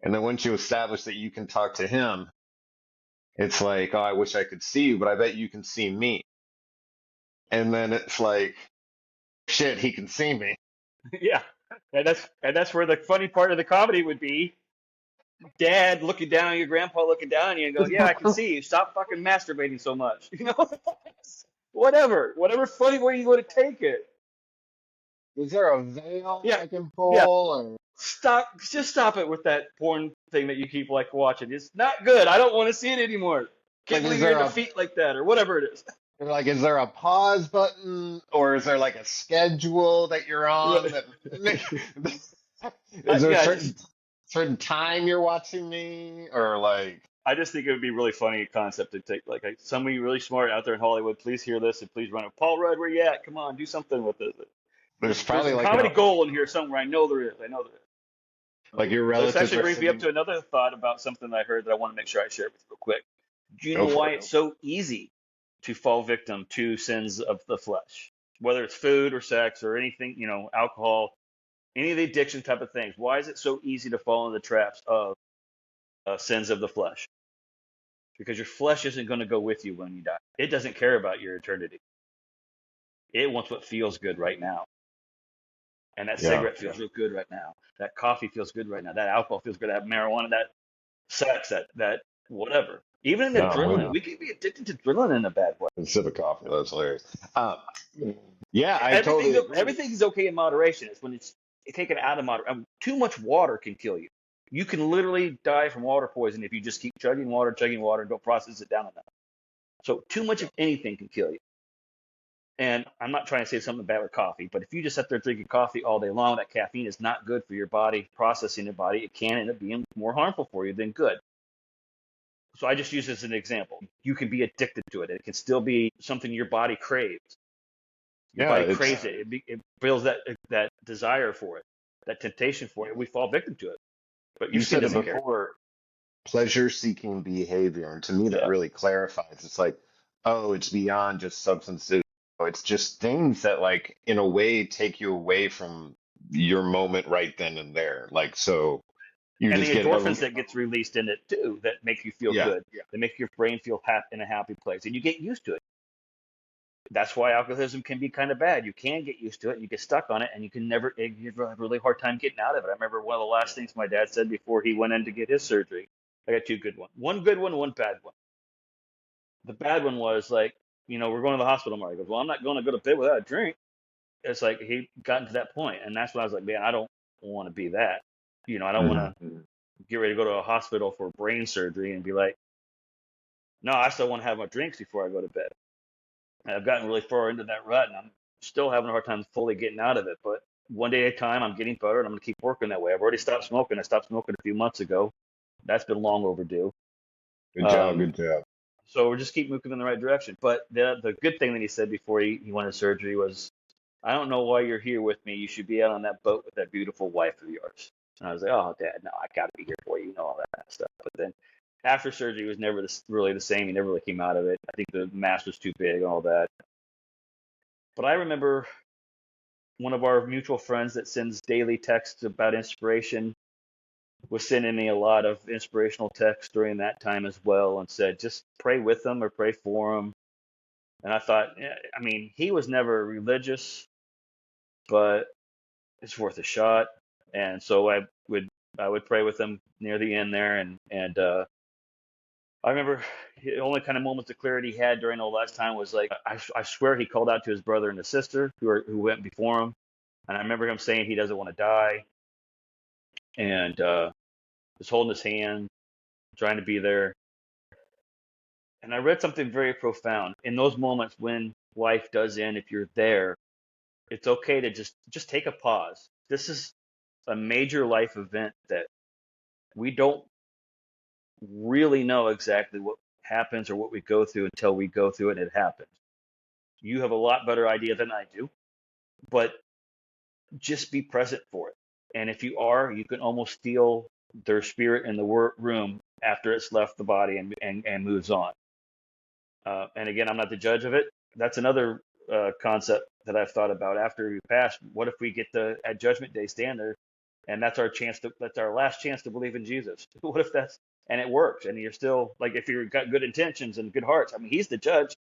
Speaker 2: And then once you establish that you can talk to him, it's like, oh, I wish I could see you, but I bet you can see me. And then it's like, shit, he can see me.
Speaker 1: Yeah. And that's where the funny part of the comedy would be. Dad looking down at your grandpa looking down at you and go, yeah, I can see you. Stop fucking masturbating so much. Whatever funny way you want to take it.
Speaker 2: Is there a veil
Speaker 1: Yeah,
Speaker 2: I can
Speaker 1: yeah.
Speaker 2: pull? Or
Speaker 1: Just stop it with that porn thing that you keep like watching. It's not good. I don't want to see it anymore. Can't
Speaker 2: like,
Speaker 1: believe you're into feet like that or whatever it is.
Speaker 2: is there a pause button, or is there like a schedule that you're on
Speaker 1: Right.
Speaker 2: that is there a
Speaker 1: Yeah,
Speaker 2: certain time you're watching me, or like
Speaker 1: I just think it would be really funny concept to take like somebody really smart out there in Hollywood. Please hear this and please run it. Paul Rudd, where you at? Come on, do something with it.
Speaker 2: there's
Speaker 1: There's
Speaker 2: probably
Speaker 1: a
Speaker 2: like
Speaker 1: comedy goal in here somewhere. I know there is. I know there is.
Speaker 2: your
Speaker 1: This
Speaker 2: relatives
Speaker 1: actually
Speaker 2: are
Speaker 1: brings me up
Speaker 2: sitting.
Speaker 1: to another thought about something I heard that I want to make sure I share with you real quick. Do you
Speaker 2: Go
Speaker 1: know
Speaker 2: for
Speaker 1: why
Speaker 2: it.
Speaker 1: it's so easy to fall victim to sins of the flesh? Whether it's food or sex or anything, alcohol, any of the addiction type of things. Why is it so easy to fall into the traps of sins of the flesh? Because your flesh isn't going to go with you when you die. It doesn't care about your eternity. It wants what feels good right now. And that
Speaker 2: Yeah.
Speaker 1: cigarette feels real good right now. That coffee feels good right now. That alcohol feels good. That marijuana, that sex, that whatever. Even in
Speaker 2: No, I'm with
Speaker 1: adrenaline,
Speaker 2: you.
Speaker 1: we can be addicted to adrenaline in a bad way.
Speaker 2: A sip of coffee. That's hilarious. Um, yeah, I totally
Speaker 1: Everything's
Speaker 2: agree.
Speaker 1: everything's okay in moderation. It's when it's taken out of moderation. Too much water can kill you. You can literally die from water poisoning if you just keep chugging water, and don't process it down enough. So too much of anything can kill you. And I'm not trying to say something bad with coffee, but if you just sit there drinking coffee all day long, that caffeine is not good for your body, processing your body. It can end up being more harmful for you than good. So I just use this as an example. You can be addicted to it. It can still be something your body craves. Your
Speaker 2: Yeah,
Speaker 1: body
Speaker 2: it's
Speaker 1: craves it. It feels that desire for it, that temptation for it. We fall victim to it. But your
Speaker 2: you
Speaker 1: skin
Speaker 2: said it
Speaker 1: doesn't care.
Speaker 2: before. Pleasure seeking behavior. And to me, that
Speaker 1: Yeah.
Speaker 2: really clarifies. It's like, oh, it's beyond just substances. It's just things that, like, in a way, take you away from your moment right then and there. Like, so you
Speaker 1: And
Speaker 2: just
Speaker 1: the
Speaker 2: get
Speaker 1: endorphins that gets released in it too, that make you feel
Speaker 2: yeah,
Speaker 1: good, that make your brain feel in a happy place, and you get used to it. That's why alcoholism can be kind of bad. You can get used to it, and you get stuck on it, and you can never. You have a really hard time getting out of it. I remember one of the last things my dad said before he went in to get his surgery. I got two good ones. One good one, one bad one. The bad one was like, we're going to the hospital tomorrow. He goes, well, I'm not going to go to bed without a drink. It's like he gotten to that point, and that's when I was like, man, I don't want to be that. I don't want
Speaker 2: mm,
Speaker 1: to get ready to go to a hospital for brain surgery and be like, no, I still want to have my drinks before I go to bed. And I've gotten really far into that rut, and I'm still having a hard time fully getting out of it. But one day at a time, I'm getting better, and I'm going to keep working that way. I've already stopped smoking. I stopped smoking a few months ago. That's been long overdue.
Speaker 2: good job,
Speaker 1: Um,
Speaker 2: good job.
Speaker 1: so we're just keep moving in the right direction. But the good thing that he said before he went to surgery was, I don't know why you're here with me. You should be out on that boat with that beautiful wife of yours. And I was like, oh, Dad, no, I got to be here for you, all that stuff. But then after surgery, it was never really the same. He never really came out of it. I think the mass was too big and all that. But I remember one of our mutual friends that sends daily texts about inspiration was sending me a lot of inspirational texts during that time as well and said, just pray with them or pray for them. And I thought, yeah, I mean, he was never religious, but it's worth a shot. And so would I would pray with him near the end there, and I remember the only kind of moments of clarity he had during all last time was like, I swear he called out to his brother and his sister who went before him. And I remember him saying he doesn't want to die and was holding his hand, trying to be there. And I read something very profound. In those moments when life does end, if you're there, it's okay to just take a pause. This is a major life event that we don't really know exactly what happens or what we go through until we go through it and it happens. You have a lot better idea than I do, but just be present for it. And if you are, you can almost feel their spirit in the room after it's left the body and moves on. And again, I'm not the judge of it. That's another concept that I've thought about after we pass. What if we get to at Judgment Day stand there, and that's our last chance to believe in Jesus? What if that's and it works, and you're still like if you've got good intentions and good hearts. I mean, He's the judge.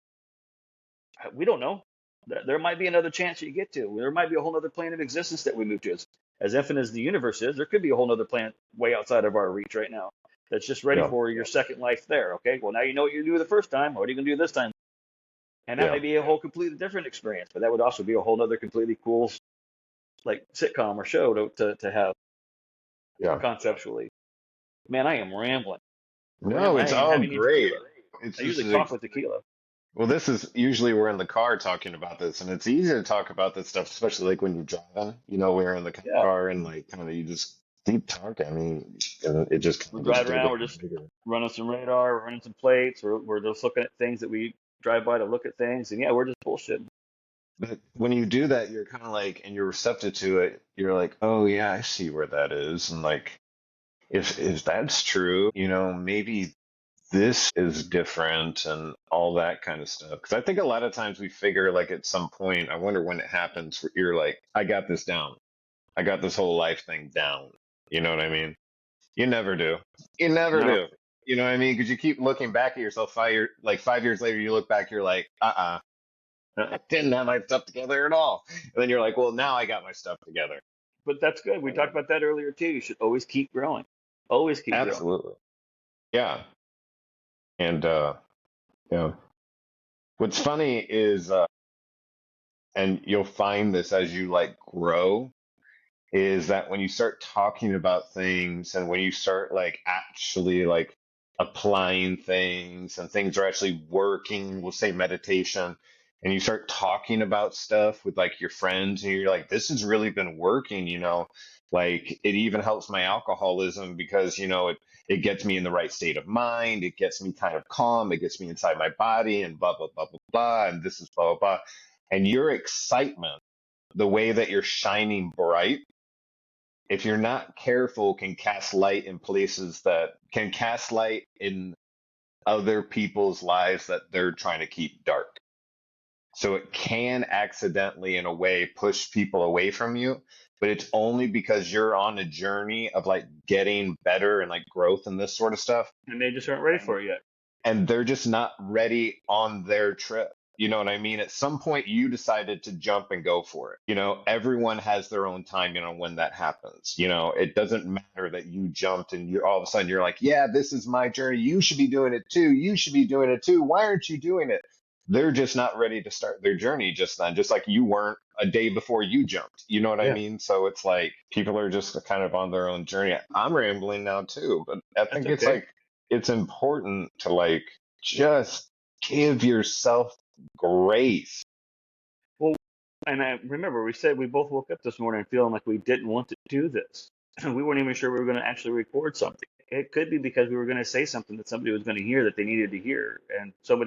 Speaker 1: We don't know. There might be another chance you get to. There might be a whole other plane of existence that we move to. As infinite as the universe is, there could be a whole other planet way outside of our reach right now that's just ready
Speaker 2: Yeah,
Speaker 1: for your second life there. Okay, well now you know what you do the first time. What are you gonna do this time? And that
Speaker 2: yeah,
Speaker 1: may be a whole completely different experience, but that would also be a whole other completely cool like sitcom or show to have
Speaker 2: yeah.
Speaker 1: conceptually. Man, I am rambling.
Speaker 2: No,
Speaker 1: I
Speaker 2: it's
Speaker 1: didn't even
Speaker 2: all
Speaker 1: have any
Speaker 2: great.
Speaker 1: tequila.
Speaker 2: It's
Speaker 1: I
Speaker 2: just
Speaker 1: usually talk with tequila.
Speaker 2: well, this is usually we're in the car talking about this, and it's easy to talk about this stuff, especially like when you're driving. We're in the
Speaker 1: Yeah,
Speaker 2: car and like kind of you just keep talking. I mean, and it just
Speaker 1: we're
Speaker 2: kind of gets
Speaker 1: driving around.
Speaker 2: bigger
Speaker 1: We're
Speaker 2: and
Speaker 1: just
Speaker 2: bigger.
Speaker 1: running some radar. We're running some plates. We're just looking at things that we drive by to look at things. And yeah, we're just bullshitting.
Speaker 2: But when you do that, you're kind of like, and you're receptive to it. You're like, oh yeah, I see where that is, and like if that's true, maybe this is different and all that kind of stuff. Because I think a lot of times we figure like at some point, I wonder when it happens, where you're like, I got this down. I got this whole life thing down. You know what I mean? You never do. You never
Speaker 1: No,
Speaker 2: do. You know what I mean? Because you keep looking back at yourself 5 years, like 5 years later, you look back, you're like, I didn't have my stuff together at all. And then you're like, well, now I got my stuff together.
Speaker 1: but that's good. We talked about that earlier too. You should always keep growing. Always keep growing.
Speaker 2: Absolutely. Yeah. And yeah. What's funny is, and you'll find this as you like grow, is that when you start talking about things and when you start like actually like applying things and things are actually working, we'll say meditation, and you start talking about stuff with like your friends and you're like, this has really been working, like it even helps my alcoholism because, it gets me in the right state of mind. It gets me kind of calm. It gets me inside my body and blah, blah, blah, blah, blah. And this is blah, blah, blah. And your excitement, the way that you're shining bright, if you're not careful, can cast light in places that can cast light in other people's lives that they're trying to keep dark. So it can accidentally, in a way, push people away from you, but it's only because you're on a journey of like getting better and like growth and this sort of stuff.
Speaker 1: And they just aren't ready
Speaker 2: And
Speaker 1: for it yet.
Speaker 2: and they're just not ready on their trip. You know what I mean? At some point, you decided to jump and go for it. Everyone has their own timing on when that happens. It doesn't matter that you jumped and you all of a sudden you're like, yeah, this is my journey. You should be doing it too. You should be doing it too. Why aren't you doing it? They're just not ready to start their journey just then, just like you weren't a day before you jumped. You know what I
Speaker 1: Yeah,
Speaker 2: mean? So it's like people are just kind of on their own journey. I'm rambling now too, but I
Speaker 1: that's
Speaker 2: think it's
Speaker 1: okay.
Speaker 2: like it's important to like just give yourself grace.
Speaker 1: Well, and I remember we said we both woke up this morning feeling like we didn't want to do this. We weren't even sure we were going to actually record something. It could be because we were going to say something that somebody was going to hear that they needed to hear, and some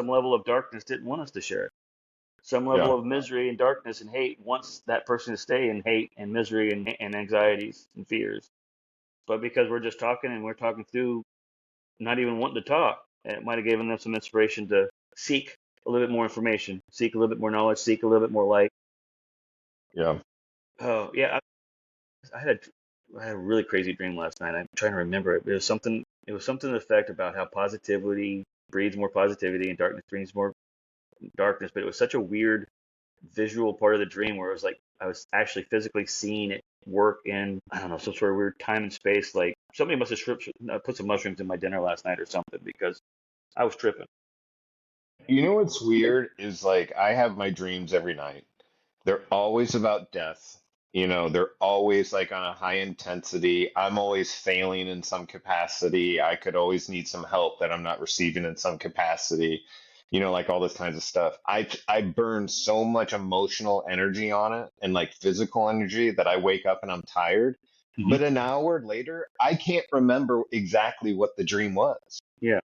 Speaker 1: level of darkness didn't want us to share it. Some level
Speaker 2: Yeah,
Speaker 1: of misery and darkness and hate wants that person to stay in hate and misery and anxieties and fears. But because we're just talking and we're talking through not even wanting to talk, it might have given them some inspiration to seek a little bit more information, seek a little bit more knowledge, seek a little bit more light.
Speaker 2: yeah,
Speaker 1: Oh yeah, I had I had a really crazy dream last night. I'm trying to remember it. It was something. It was something to the effect about how positivity breeds more positivity and darkness brings more darkness. But it was such a weird visual part of the dream where it was like I was actually physically seeing it work in, I don't know, some sort of weird time and space. Like somebody must have put some mushrooms in my dinner last night or something because I was tripping.
Speaker 2: You know what's weird is like I have my dreams every night. They're always about death. You know, they're always like on a high intensity. I'm always failing in some capacity. I could always need some help that I'm not receiving in some capacity. You know, like all this kinds of stuff. I burn so much emotional energy on it and like physical energy that I wake up and I'm tired.
Speaker 1: Hmm.
Speaker 2: But an hour later, I can't remember exactly what the dream was.
Speaker 1: Yeah,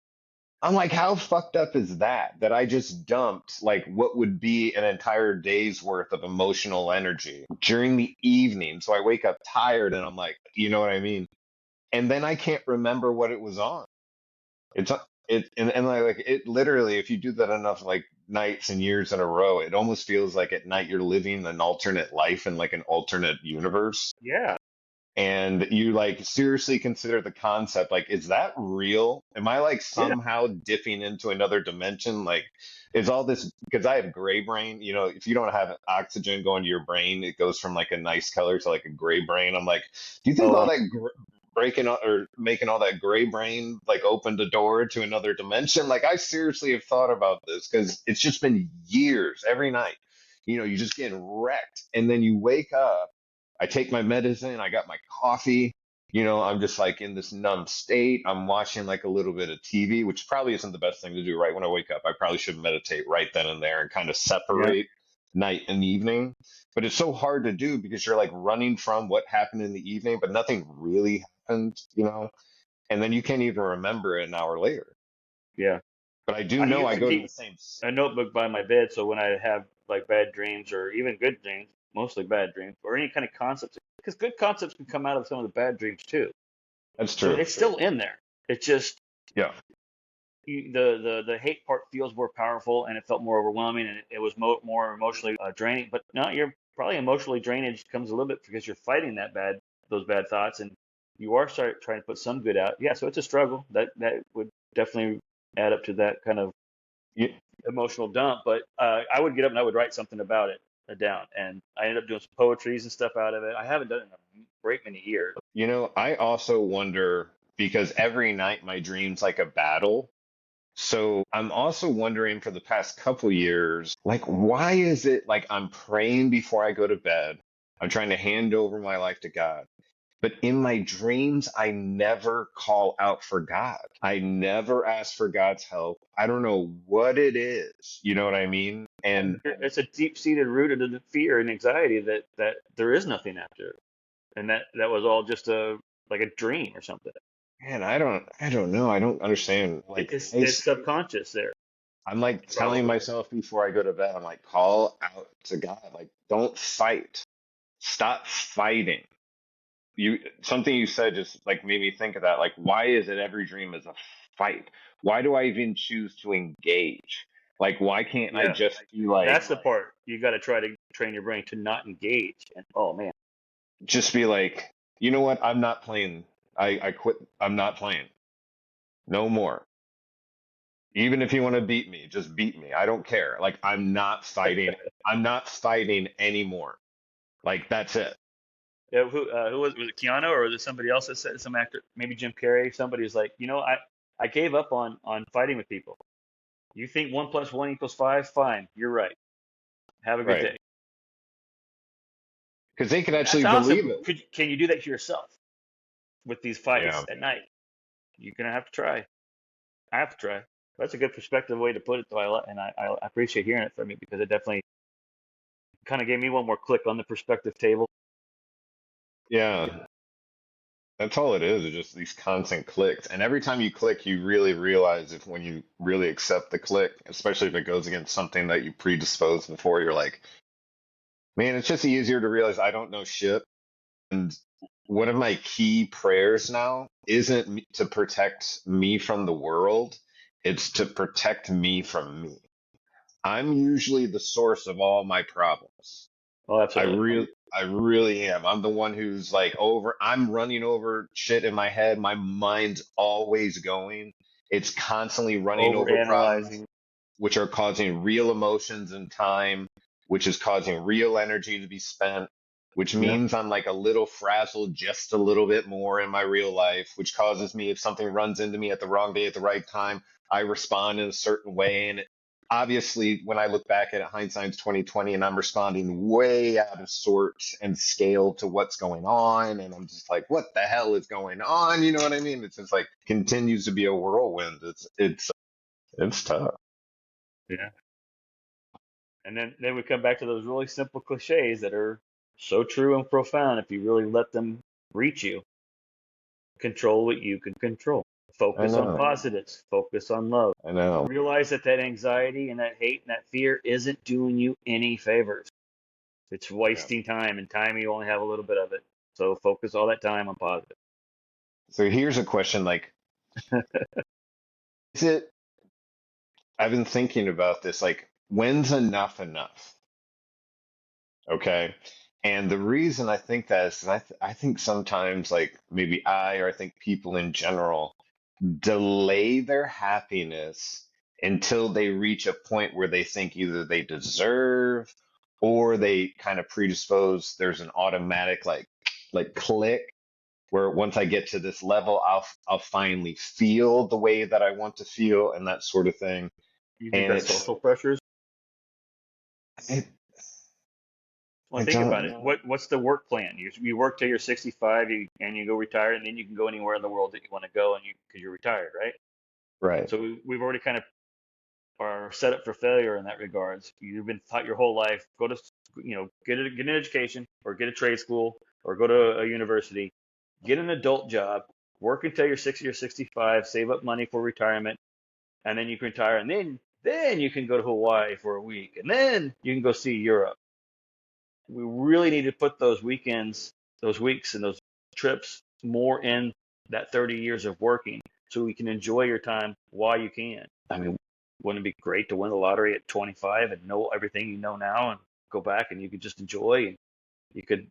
Speaker 2: I'm like, how fucked up is that? That I just dumped like what would be an entire day's worth of emotional energy during the evening. So I wake up tired and I'm like, you know what I mean? And then I can't remember what it was on. It's it and like it literally, if you do that enough like nights and years in a row, it almost feels like at night you're living an alternate life in like an alternate universe,
Speaker 1: yeah,
Speaker 2: and you like seriously consider the concept like, is that real? Am I like
Speaker 1: yeah,
Speaker 2: somehow dipping into another dimension? Like, is all this because I have gray brain? You know, if you don't have oxygen going to your brain, it goes from like a nice color to like a gray brain. I'm like, do you think
Speaker 1: oh,
Speaker 2: all that breaking or making all that gray brain like opened a door to another dimension? Like, I seriously have thought about this because it's just been years every night. You know, you just get wrecked, and then you wake up. I take my medicine, I got my coffee, you know, I'm just like in this numb state. I'm watching like a little bit of TV, which probably isn't the best thing to do right when I wake up. I probably should meditate right then and there and kind of
Speaker 1: yeah,
Speaker 2: separate night and evening. But it's so hard to do because you're like running from what happened in the evening, but nothing really happened, you know, and then you can't even remember it an hour later.
Speaker 1: yeah.
Speaker 2: But I do
Speaker 1: I
Speaker 2: know
Speaker 1: used
Speaker 2: I
Speaker 1: to
Speaker 2: go to the
Speaker 1: keep
Speaker 2: same.
Speaker 1: a notebook by my bed, so when I have like bad dreams or even good dreams, mostly bad dreams, or any kind of concepts, because good concepts can come out of some of the bad dreams too.
Speaker 2: That's
Speaker 1: So
Speaker 2: true.
Speaker 1: it's still in there. It's just
Speaker 2: Yeah.
Speaker 1: the hate part feels more powerful and it felt more overwhelming and it was more emotionally draining. But no, you're probably emotionally drainage comes a little bit because you're fighting those bad thoughts and you are trying to put some good out. Yeah, so it's a struggle that would definitely add up to that kind of
Speaker 2: You,
Speaker 1: emotional dump. But I would get up and I would write something about it down, and I ended up doing some poetries and stuff out of it. I haven't done it in a great many years.
Speaker 2: you know, I also wonder because every night my dream's like a battle. So I'm also wondering for the past couple years, like, why is it like I'm praying before I go to bed? I'm trying to hand over my life to God. But in my dreams, I never call out for God. I never ask for God's help. I don't know what it is. You know what I mean? And
Speaker 1: It's a deep-seated rooted fear and anxiety that there is nothing after, and that was all just a like a dream or something.
Speaker 2: man, I don't know. I don't understand. Like,
Speaker 1: It's subconscious there,
Speaker 2: I'm like telling
Speaker 1: probably.
Speaker 2: myself before I go to bed, I'm like, call out to God. Like, don't fight. Stop fighting. You something you said just like made me think of that. Like, why is it every dream is a fight? Why do I even choose to engage? Like, why can't I
Speaker 1: Yeah,
Speaker 2: just be like,
Speaker 1: that's the part you got to try to train your brain to not engage. And oh man,
Speaker 2: just be like, you know what? I'm not playing. I quit. I'm not playing. No more. Even if you want to beat me, just beat me. I don't care. Like, I'm not fighting. I'm not fighting anymore. Like, that's it.
Speaker 1: yeah, who was it Keanu or was it somebody else that said some actor, maybe Jim Carrey? Somebody's like, I gave up on fighting with people. You think 1 + 1 = 5? Fine, you're right. Have a good
Speaker 2: Right.
Speaker 1: day.
Speaker 2: Because they could
Speaker 1: That's
Speaker 2: actually believe
Speaker 1: awesome.
Speaker 2: it.
Speaker 1: Can you do that to yourself with these
Speaker 2: Yeah.
Speaker 1: fights at night? You're gonna have to try. I have to try. That's a good perspective way to put it, though. I appreciate hearing it from you because it definitely kind of gave me one more click on the perspective table.
Speaker 2: Yeah. That's all it is just these constant clicks. And every time you click, you really realize if when you really accept the click, especially if it goes against something that you predisposed before, you're like, man, it's just easier to realize I don't know shit. And one of my key prayers now isn't to protect me from the world, it's to protect me from me. I'm usually the source of all my problems.
Speaker 1: Oh,
Speaker 2: I
Speaker 1: absolutely.
Speaker 2: really, I really am. I'm the one who's like I'm running over shit in my head. My mind's always going. It's constantly running
Speaker 1: Over
Speaker 2: over problems,
Speaker 1: analyzing.
Speaker 2: which are causing real emotions and time, which is causing real energy to be spent. which
Speaker 1: Yeah.
Speaker 2: means I'm like a little frazzled just a little bit more in my real life, which causes me, if something runs into me at the wrong day at the right time, I respond in a certain way. And obviously, when I look back at it, hindsight's 2020, and I'm responding way out of sorts and scale to what's going on, and I'm just like, what the hell is going on? You know what I mean? It's just like continues to be a whirlwind. It's tough.
Speaker 1: Yeah. And then we come back to those really simple cliches that are so true and profound if you really let them reach you. Control what you can control.
Speaker 2: I
Speaker 1: Focus on
Speaker 2: know.
Speaker 1: positives. Focus on love.
Speaker 2: I know.
Speaker 1: Realize that that anxiety and that hate and that fear isn't doing you any favors. It's
Speaker 2: Yeah.
Speaker 1: wasting time, and time you only have a little bit of it. So focus all that time on positive.
Speaker 2: So here's a question like, is it, I've been thinking about this, like, when's enough enough? Okay. And the reason I think that is 'cause I think sometimes, like, maybe or I think people in general delay their happiness until they reach a point where they think either they deserve or they kind of predispose, there's an automatic, like click where once I get to this level, I'll finally feel the way that I want to feel and that sort of thing.
Speaker 1: You think
Speaker 2: And
Speaker 1: that's social pressures?
Speaker 2: it,
Speaker 1: Well,
Speaker 2: I
Speaker 1: think about
Speaker 2: don't
Speaker 1: it.
Speaker 2: know.
Speaker 1: What's the work plan? You work till you're 65, and you go retire, and then you can go anywhere in the world that you want to go, and you because you're retired, right?
Speaker 2: Right.
Speaker 1: So we've already kind of are set up for failure in that regards. You've been taught your whole life, go to, get an education or get a trade school or go to a university, get an adult job, work until you're 60 or 65, save up money for retirement, and then you can retire, and then you can go to Hawaii for a week, and then you can go see Europe. We really need to put those weekends, those weeks, and those trips more in that 30 years of working so we can enjoy your time while you can. I mean, wouldn't it be great to win the lottery at 25 and know everything you know now and go back and you could just enjoy and you could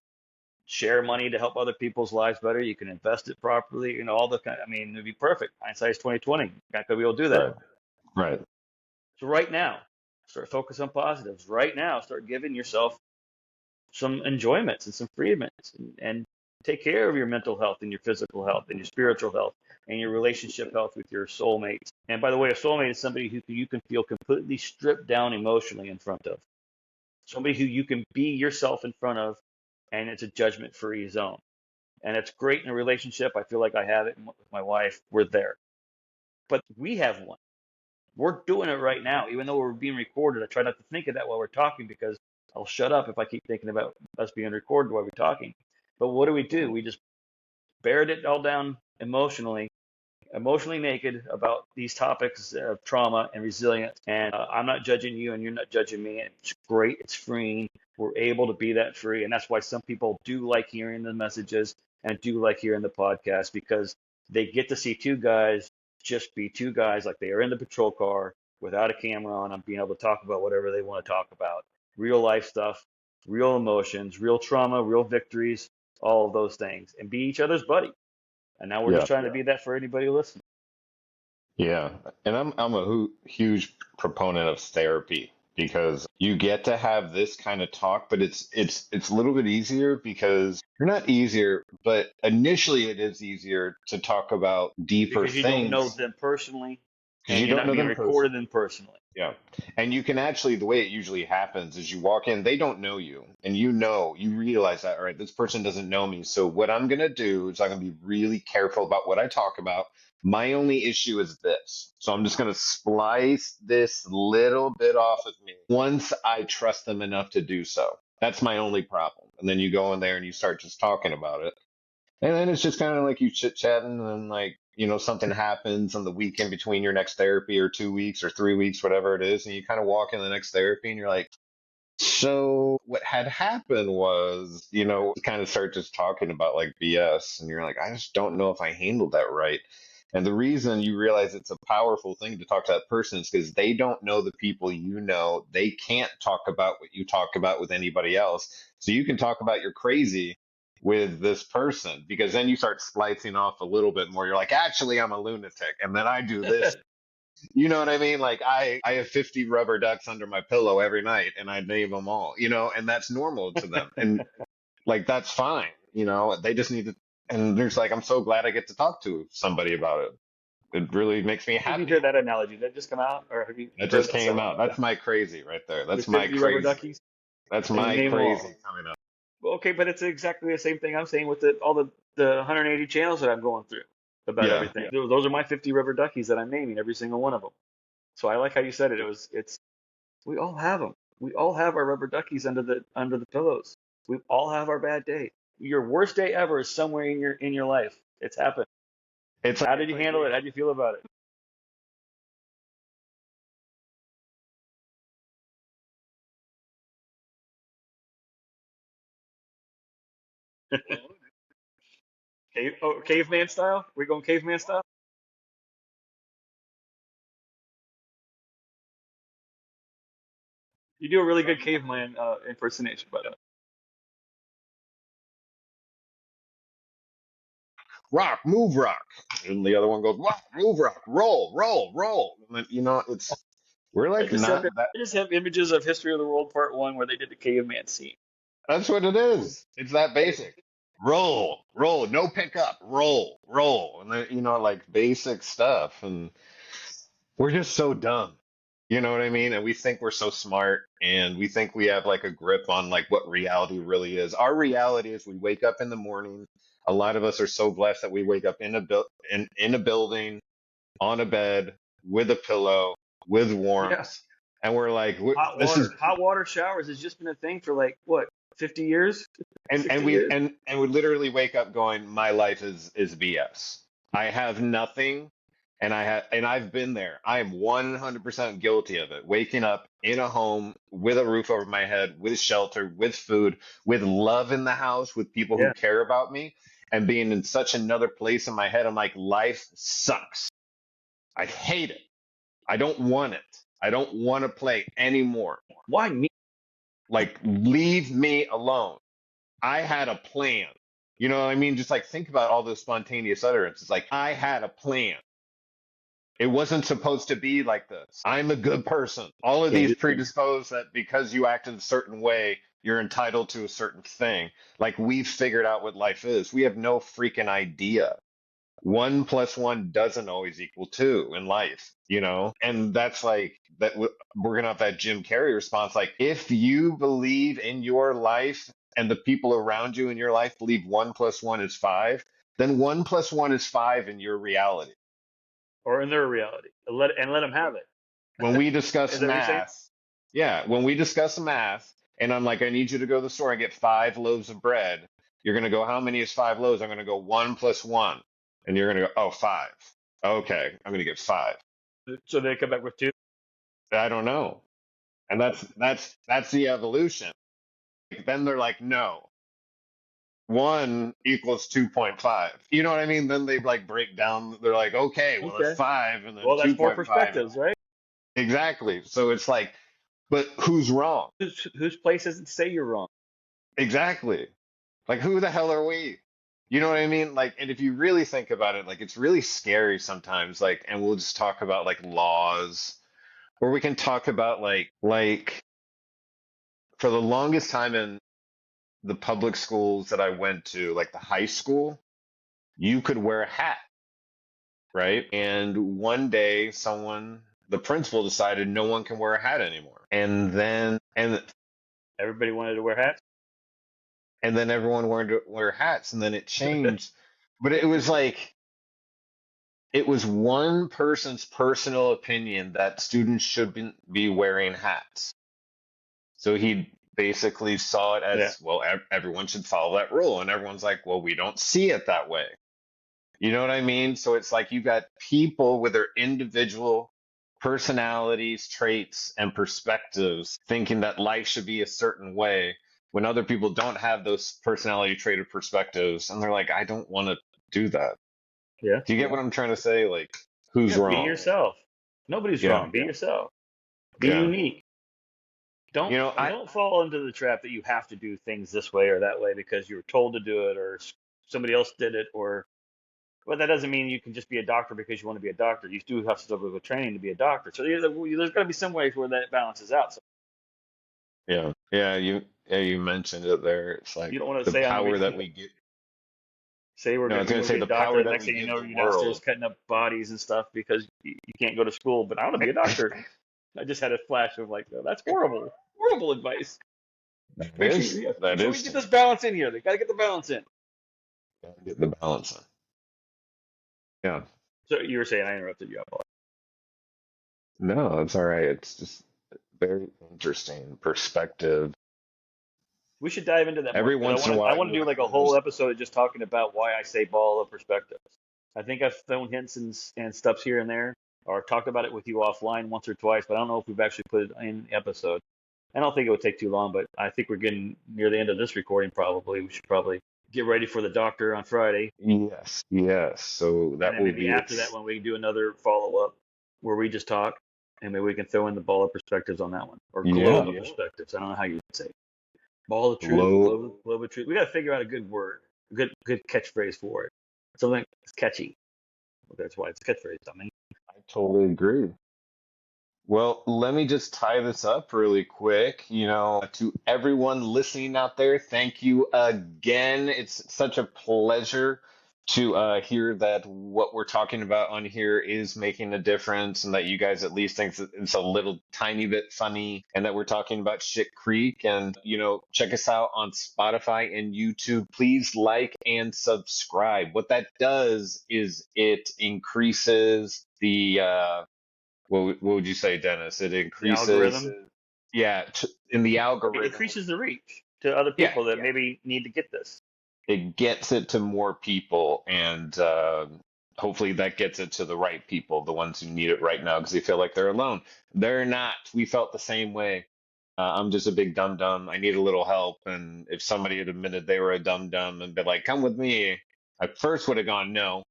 Speaker 1: share money to help other people's lives better. You can invest it properly, all the kind. I mean, it'd be perfect. Hindsight's 2020. Not gonna be able to do that.
Speaker 2: Right. Right.
Speaker 1: So right now, start focus on positives. Right now, start giving yourself some enjoyments and some freedoms and take care of your mental health and your physical health and your spiritual health and your relationship health with your soulmates. And by the way, a soulmate is somebody who you can feel completely stripped down emotionally in front of, somebody who you can be yourself in front of, and it's a judgment free zone. And it's great in a relationship. I feel like I have it with my wife. We're there. But we have one. We're doing it right now, even though we're being recorded. I try not to think of that while we're talking because I'll shut up if I keep thinking about us being recorded while we're talking. But what do? We just bared it all down emotionally naked about these topics of trauma and resilience. And I'm not judging you, and you're not judging me. It's great. It's freeing. We're able to be that free, and that's why some people do like hearing the messages and do like hearing the podcast because they get to see two guys just be two guys like they are in the patrol car without a camera on them, being able to talk about whatever they want to talk about, real life stuff, real emotions, real trauma, real victories, all of those things, and be each other's buddy. And now we're
Speaker 2: Yeah.
Speaker 1: just trying to be that for anybody listening.
Speaker 2: Yeah, and I'm a huge proponent of therapy because you get to have this kind of talk, but it's a little bit easier because you're not easier, but initially it is easier to talk about deeper
Speaker 1: Because you don't know
Speaker 2: things
Speaker 1: them personally
Speaker 2: because
Speaker 1: and
Speaker 2: you
Speaker 1: you're
Speaker 2: don't
Speaker 1: not
Speaker 2: know
Speaker 1: being
Speaker 2: them personally.
Speaker 1: recorded them personally.
Speaker 2: Yeah. And you can actually, the way it usually happens is you walk in, they don't know you. And you realize that, all right, this person doesn't know me. So what I'm going to do is I'm going to be really careful about what I talk about. My only issue is this. So I'm just going to splice this little bit off of me once I trust them enough to do so. That's my only problem. And then you go in there and you start just talking about it. And then it's just kind of like you chit chatting, and then like, something happens on the weekend between your next therapy or 2 weeks or 3 weeks, whatever it is, and you kind of walk in the next therapy and you're like, so what had happened was, you kind of start just talking about like BS, and you're like, I just don't know if I handled that right. And the reason you realize it's a powerful thing to talk to that person is because they don't know the people you know. They can't talk about what you talk about with anybody else. So you can talk about your crazy with this person because then you start splicing off a little bit more. You're like, actually, I'm a lunatic. And then I do this. You know what I mean? Like I have 50 rubber ducks under my pillow every night and I name them all, and that's normal to them. And Like that's fine, you know. They just need to. And there's like, I'm so glad I get to talk to somebody about it. It really makes me
Speaker 1: Where did you hear
Speaker 2: happy.
Speaker 1: that analogy? Did that just come out, or have
Speaker 2: That
Speaker 1: you've heard
Speaker 2: just
Speaker 1: that
Speaker 2: came
Speaker 1: somewhere
Speaker 2: out.
Speaker 1: like that?
Speaker 2: That's my crazy right there. That's
Speaker 1: With
Speaker 2: my
Speaker 1: 50 rubber
Speaker 2: crazy.
Speaker 1: duckies,
Speaker 2: That's
Speaker 1: and you
Speaker 2: my
Speaker 1: name them all.
Speaker 2: crazy coming up.
Speaker 1: Well, okay, but it's exactly the same thing I'm saying with all the 180 channels that I'm going through about
Speaker 2: Yeah.
Speaker 1: everything. Those are my 50 rubber duckies that I'm naming every single one of them. So I like how you said it. It's we all have them. We all have our rubber duckies under the pillows. We all have our bad day. Your worst day ever is somewhere in your life. It's happened.
Speaker 2: It's
Speaker 1: How did you handle it? How did you feel about it? Caveman style? We going caveman style? You do a really good caveman impersonation, by the way.
Speaker 2: rock, move rock. And the other one goes, rock, move rock, roll, roll, roll. And then, you know, we're
Speaker 1: I
Speaker 2: like
Speaker 1: just have
Speaker 2: not that.
Speaker 1: I just have images of History of the World Part One where they did the caveman scene.
Speaker 2: That's what it is. It's that basic. Roll, roll, no pickup, roll, roll. And then, you know, like basic stuff. And we're just so dumb. You know what I mean? And we think we're so smart and we think we have like a grip on like what reality really is. Our reality is we wake up in the morning. A lot of us are so blessed that we wake up in a building, on a bed, with a pillow, with
Speaker 1: Yeah,
Speaker 2: warmth. And we're like,
Speaker 1: hot
Speaker 2: this is
Speaker 1: water. Hot water showers has just been a thing for like what, 50 years,
Speaker 2: and
Speaker 1: 60
Speaker 2: we
Speaker 1: years?
Speaker 2: and we literally wake up going, my life is BS. I have nothing, and I've been there. I am 100% guilty of it. Waking up in a home with a roof over my head, with shelter, with food, with love in the house, with people who
Speaker 1: Yeah.
Speaker 2: care about me, and being in such another place in my head. I'm like, life sucks. I hate it. I don't want it. I don't want to play anymore.
Speaker 1: Why me?
Speaker 2: Like, leave me alone. I had a plan. You know what I mean? Just like think about all those spontaneous utterances. Like, I had a plan. It wasn't supposed to be like this. I'm a good person. All of these
Speaker 1: Okay.
Speaker 2: predispose that because you act in a certain way, you're entitled to a certain thing. Like, we've figured out what life is. We have no freaking idea. One plus one doesn't always equal two in life, you know? And that's like that we're gonna have that Jim Carrey response. Like, if you believe in your life and the people around you in your life believe one plus one is five, then one plus one is five in your reality.
Speaker 1: Or in their reality. Let them have it.
Speaker 2: When we
Speaker 1: Is
Speaker 2: discuss
Speaker 1: that what you're saying?
Speaker 2: math, yeah, when we discuss math, and I'm like, I need you to go to the store and get 5 loaves of bread. You're gonna go, how many is 5 loaves? I'm gonna go one plus one. And you're gonna go, oh, five. Okay, I'm gonna get five.
Speaker 1: So they come back with two.
Speaker 2: I don't know. And that's the evolution. Then they're like, no, one equals 2.5. You know what I mean? Then they like break down. They're like, okay, well, it's
Speaker 1: Okay.
Speaker 2: five and then
Speaker 1: Well, that's four
Speaker 2: 2.5.
Speaker 1: perspectives, right?
Speaker 2: Exactly. So it's like, but who's wrong?
Speaker 1: Whose place is it to say you're wrong?
Speaker 2: Exactly. Like, who the hell are we? You know what I mean? Like, and if you really think about it, like, it's really scary sometimes. Like, and we'll just talk about like laws, or we can talk about like for the longest time in the public schools that I went to, like the high school, you could wear a hat, right? And one day, the principal decided no one can wear a hat anymore,
Speaker 1: Everybody wanted to wear hats.
Speaker 2: and then everyone wanted to wear hats, and then it changed. But it was like it was one person's personal opinion that students shouldn't be wearing hats. So he basically saw it
Speaker 1: Yeah.
Speaker 2: as, well, everyone should follow that rule. And everyone's like, well, we don't see it that way. You know what I mean? So it's like you got people with their individual personalities, traits, and perspectives thinking that life should be a certain way when other people don't have those personality trait or perspectives. And they're like, I don't want to do that.
Speaker 1: Yeah.
Speaker 2: Do you get what I'm trying to say? Like, who's
Speaker 1: Yeah. Be
Speaker 2: wrong?
Speaker 1: yourself. Nobody's
Speaker 2: Yeah.
Speaker 1: wrong. Be yourself. Be
Speaker 2: Yeah.
Speaker 1: unique. Don't
Speaker 2: You know, I,
Speaker 1: don't fall into the trap that you have to do things this way or that way because you were told to do it or somebody else did it or. But that doesn't mean you can just be a doctor because you want to be a doctor. You do have to still go to training to be a doctor. So there's got to be some ways where that balances out. So
Speaker 2: yeah. Yeah. Yeah, you mentioned it there. It's like
Speaker 1: You don't want to
Speaker 2: the
Speaker 1: say
Speaker 2: power that we get.
Speaker 1: say
Speaker 2: No, I was
Speaker 1: we
Speaker 2: gonna
Speaker 1: go
Speaker 2: say
Speaker 1: get a
Speaker 2: the
Speaker 1: doctor,
Speaker 2: power
Speaker 1: and the
Speaker 2: that
Speaker 1: next
Speaker 2: we
Speaker 1: thing you
Speaker 2: give
Speaker 1: know,
Speaker 2: the
Speaker 1: you're downstairs
Speaker 2: world.
Speaker 1: cutting up bodies and stuff because you can't go to school. But I want to be a doctor. I just had a flash of like, oh, that's horrible, horrible advice.
Speaker 2: That
Speaker 1: Make sure
Speaker 2: is
Speaker 1: make
Speaker 2: that
Speaker 1: sure we
Speaker 2: is
Speaker 1: get
Speaker 2: true.
Speaker 1: this balance in here. They got to get the balance in.
Speaker 2: Gotta get the balance in. Yeah.
Speaker 1: So you were saying I interrupted you.
Speaker 2: No, it's all right. It's just very interesting perspective.
Speaker 1: We should dive into that more
Speaker 2: Every
Speaker 1: because
Speaker 2: once in a
Speaker 1: I
Speaker 2: while
Speaker 1: want to
Speaker 2: you
Speaker 1: do like
Speaker 2: have
Speaker 1: a whole
Speaker 2: those.
Speaker 1: episode just talking about why I say ball of perspectives. I think I've thrown hints and stuffs here and there, or talked about it with you offline once or twice, but I don't know if we've actually put it in the episode. I don't think it would take too long, but I think we're getting near the end of this recording. Probably we should probably get ready for the doctor on Friday,
Speaker 2: Yes, yes. So
Speaker 1: and
Speaker 2: that
Speaker 1: then
Speaker 2: will
Speaker 1: maybe
Speaker 2: be
Speaker 1: after that when we do another follow up where we just talk, and maybe we can throw in the ball of perspectives on that one or globe
Speaker 2: yeah.
Speaker 1: of perspectives. I don't know how you would say it. Ball of truth,
Speaker 2: Low.
Speaker 1: globe of truth. We got to figure out a good word, a good catchphrase for it. Something that's catchy. Well, that's why it's a catchphrase. I mean,
Speaker 2: I totally agree. Well, let me just tie this up really quick. To everyone listening out there, thank you again. It's such a pleasure to hear that what we're talking about on here is making a difference and that you guys at least think that it's a little tiny bit funny and that we're talking about Shit Creek. And, check us out on Spotify and YouTube. Please like and subscribe. What that does is it increases the what would you say, Dennis? It
Speaker 1: the
Speaker 2: increases,
Speaker 1: algorithm
Speaker 2: yeah, in the
Speaker 1: it
Speaker 2: algorithm.
Speaker 1: increases the reach to other
Speaker 2: Yeah,
Speaker 1: people that maybe need to get this.
Speaker 2: it gets it to more people, and hopefully that gets it to the right people, the ones who need it right now, because they feel like they're alone. They're not. We felt the same way. I'm just a big dum dum. I need a little help, and if somebody had admitted they were a dum dum and been like, "Come with me," I first would have gone no.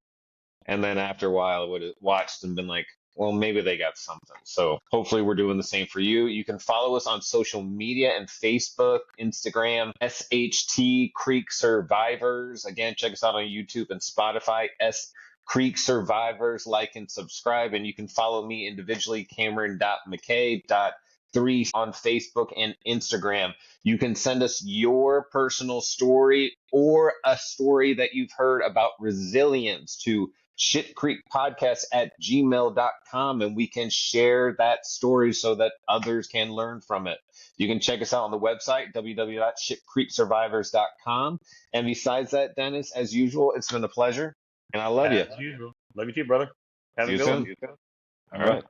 Speaker 2: And then after a while, I would have watched and been like, well, maybe they got something. So hopefully we're doing the same for you. You can follow us on social media and Facebook, Instagram, SHT Creek Survivors. Again, check us out on YouTube and Spotify, S Creek Survivors. Like and subscribe. And you can follow me individually, Cameron.mckay.3 on Facebook and Instagram. You can send us your personal story or a story that you've heard about resilience to shitcreekpodcast@gmail.com, and we can share that story so that others can learn from it. You can check us out on the website, www.shitcreeksurvivors.com. And besides that, Dennis, as usual, it's been a pleasure, and I love you.
Speaker 1: As usual. Love you too, brother. Have
Speaker 2: See
Speaker 1: a
Speaker 2: you
Speaker 1: good one.
Speaker 2: soon.
Speaker 1: All
Speaker 2: All
Speaker 1: right.
Speaker 2: right.